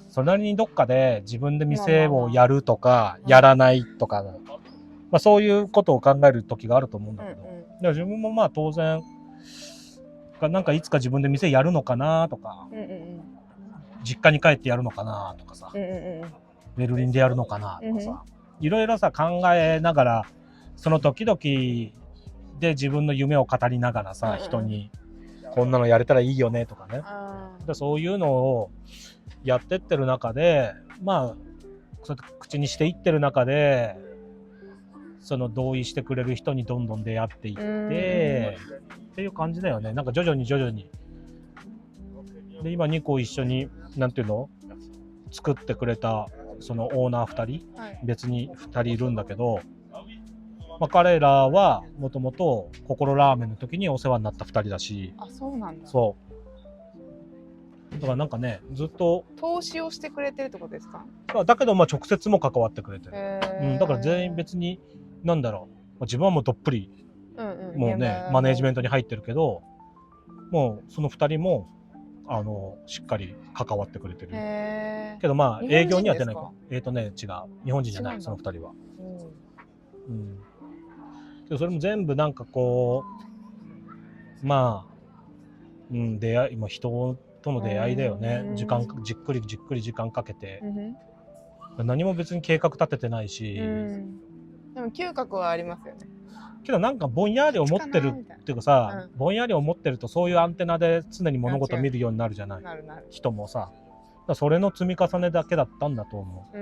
それなりにどっかで自分で店をやるとかやらないとか、まあ、そういうことを考える時があると思うんだけど、で自分もまあ当然なんかいつか自分で店やるのかなとか、実家に帰ってやるのかなとかさ、ベルリンでやるのかなとかさ、いろいろさ考えながら、その時々で自分の夢を語りながらさ、人にこんなのやれたらいいよねとかね、でそういうのをやってってる中で、まあそうやって口にしていってる中で、その同意してくれる人にどんどん出会っていってっていう感じだよね。なんか徐々にで今2個一緒になんていうの作ってくれたそのオーナー2人、別に2人いるんだけど、まあ、彼らはもともと心ラーメンの時にお世話になった2人だし。そうなんだ。だからなんかね、ずっと投資をしてくれてるってことですか？だけどまあ直接も関わってくれてる、だから全員別になんだろう、自分はもうどっぷりもうねマネージメントに入ってるけど、もうその2人もしっかり関わってくれてるけど、まあ営業には出ないか。違う、日本人じゃない、その2人は。けどそれも全部なんかこう、まあ、出会い、人との出会いだよね。じっくり時間かけて、何も別に計画立ててないし、でも嗅覚はありますよね。けどなんかぼんやり思ってるっていうかさ、ぼんやり思ってるとそういうアンテナで常に物事を見るようになるじゃない。人もさ、それの積み重ねだけだったんだと思う。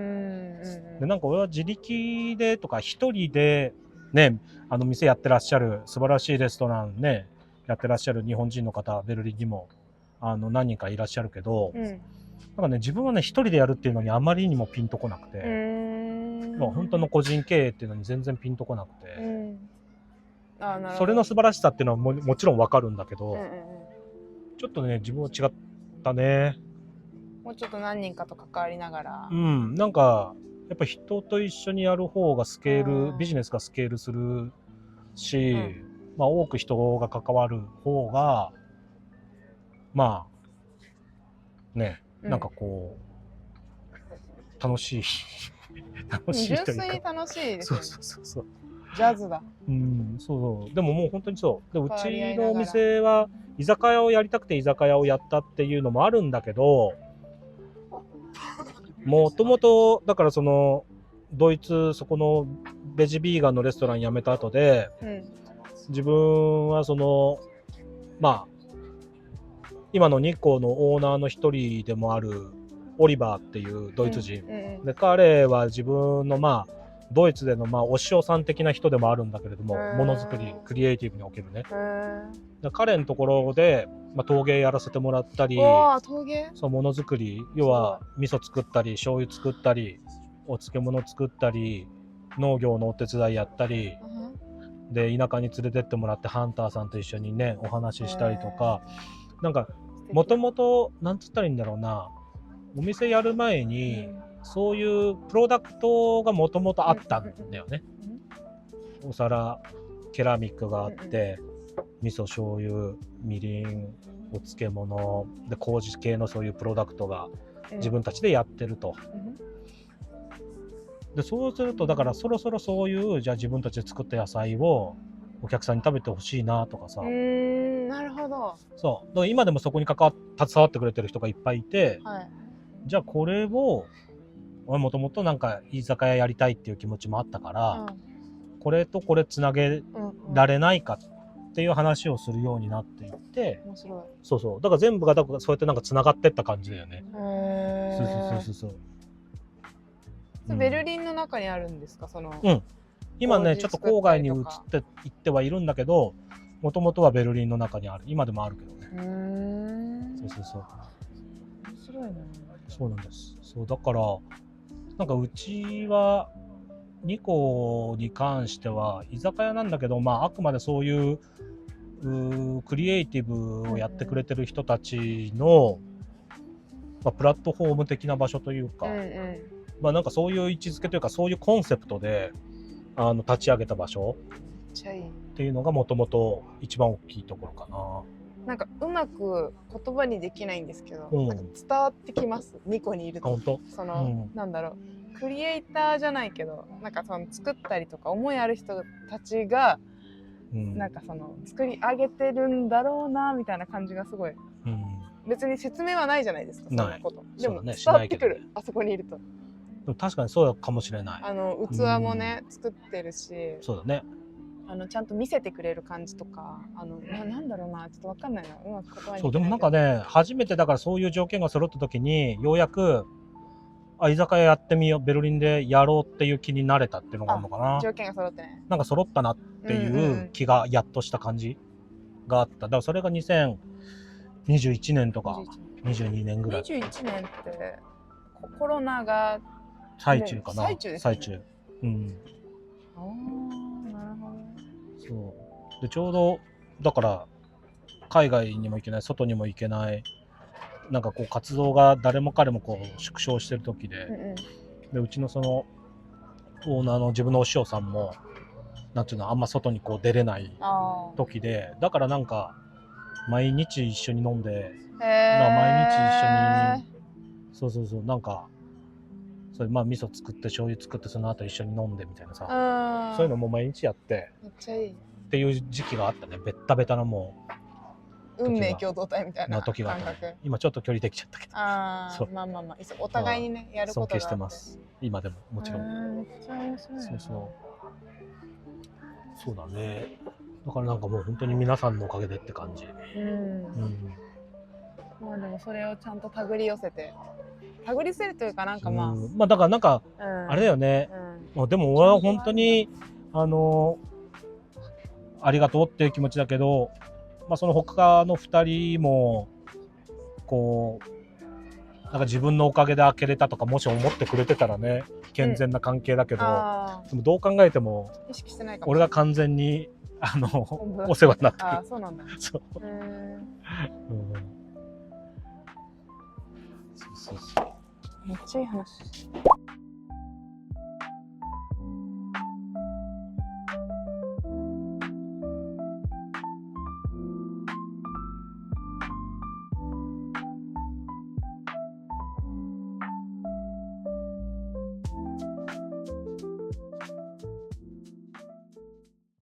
でなんか俺は自力でとか一人でね、店やってらっしゃる素晴らしいレストランねやってらっしゃる日本人の方、ベルリンにも何人かいらっしゃるけど、なんかね、自分はね一人でやるっていうのにあまりにもピンとこなくて、本当の個人経営っていうのに全然ピンとこなくて、それの素晴らしさっていうのは もちろんわかるんだけど、ちょっとね自分は違ったね。もうちょっと何人かと関わりながら、なんかやっぱ人と一緒にやる方がスケール、ビジネスがスケールするし、多く人が関わる方がまあね、なんかこう楽しい楽しいというか、純粋に楽しいですよね。そうジャズだ。そうでももう本当にそうで、うちのお店は居酒屋をやりたくて居酒屋をやったっていうのもあるんだけど、もともとだからそのドイツ、そこのベジビーガンのレストラン辞めた後で、自分はその今の日光のオーナーの一人でもあるオリバーっていうドイツ人、で彼は自分のドイツでのお師匠さん的な人でもあるんだけれども、ものづくりクリエイティブにおけるね。で彼のところで、陶芸やらせてもらったり、そうものづくり、要は味噌作ったり醤油作ったりお漬物作ったり農業のお手伝いやったり、で田舎に連れてってもらってハンターさんと一緒にねお話ししたりとか、なんかもともとなんつったらいいんだろうな、お店やる前にそういうプロダクトがもともとあったんだよね。お皿ケラミックがあって、味噌醤油みりんお漬物で麹系のそういうプロダクトが自分たちでやってると。でそうするとだからそろそろそういうじゃあ自分たちで作った野菜をお客さんに食べてほしいなとかさ。なるほど。そうだから今でもそこに携わってくれてる人がいっぱいいて、じゃあこれを俺もともとなんか居酒屋やりたいっていう気持ちもあったから、これとこれつなげられないかっていう話をするようになっていって、そうだから全部がそうやってなんかつながってった感じだよね。そうベルリンの中にあるんですか、その。今ねちょっと郊外に移っていってはいるんだけど、もともとはベルリンの中にある。今でもあるけどね。面白いね。そうなんです。そうだからなんかうちはニコに関しては居酒屋なんだけど、あくまでそういうクリエイティブをやってくれてる人たちの、プラットフォーム的な場所というか、なんかそういう位置づけというかそういうコンセプトで立ち上げた場所っていうのがもともと一番大きいところかな。なんかうまく言葉にできないんですけど、なんか伝わってきます。ニコにいると。その、なんだろう、クリエイターじゃないけど、なんかその作ったりとか思いある人たちが、なんかその作り上げてるんだろうなみたいな感じがすごい。別に説明はないじゃないですか。そのこと。でも伝わってくる。あそこにいると。確かにそうかもしれない。器もね、作ってるし。そうだね。ちゃんと見せてくれる感じとか、なんだろうな、ちょっとわかんないな、うまく言葉にできないけど。そうでもなんかね、初めてだからそういう条件が揃った時にようやく居酒屋やってみよう、ベルリンでやろうっていう気になれたっていうのがあるのかな。条件が揃ってね。なんか揃ったなっていう気がやっとした感じがあった。だからそれが2021年とか22年ぐらい。21年ってコロナが最中かな。最中ですね。最中。そうでちょうどだから海外にも行けない、外にも行けない、なんかこう活動が誰も彼もこう縮小してる時で、でうちのそのオーナーの自分のお師匠さんもなんていうの、あんま外にこう出れないあ時で、だからなんか毎日一緒に飲んで、ー。へ毎日一緒に。そうそうそう、なんかそれまあ味噌作って醤油作ってその後一緒に飲んでみたいなさ、そういうのも毎日やってめっちゃいい。っていう時期があったね。ベッタベタなも運命共同体みたういな時があった、感覚。ね。今ちょっと距離できちゃったけど、そうまあまあまあ、お互いにね、やることがあって。尊敬してます。今でももちろん。めっちゃ面白いな。そうだね。だからなんかもう本当に皆さんのおかげでって感じ。まあでもそれをちゃんと手繰り寄せて。手繰り寄せるというかなんかまあ。まあだからなんか、あれだよね。でも俺は本当に、ありがとうっていう気持ちだけど、まあその他の2人も、こう、なんか自分のおかげで開けれたとかもし思ってくれてたらね、健全な関係だけど、でもどう考えても、意識してないかも。俺が完全に、お世話になってる。ああ、そうなんだ。そう。そうそうそう。めっちゃいい話。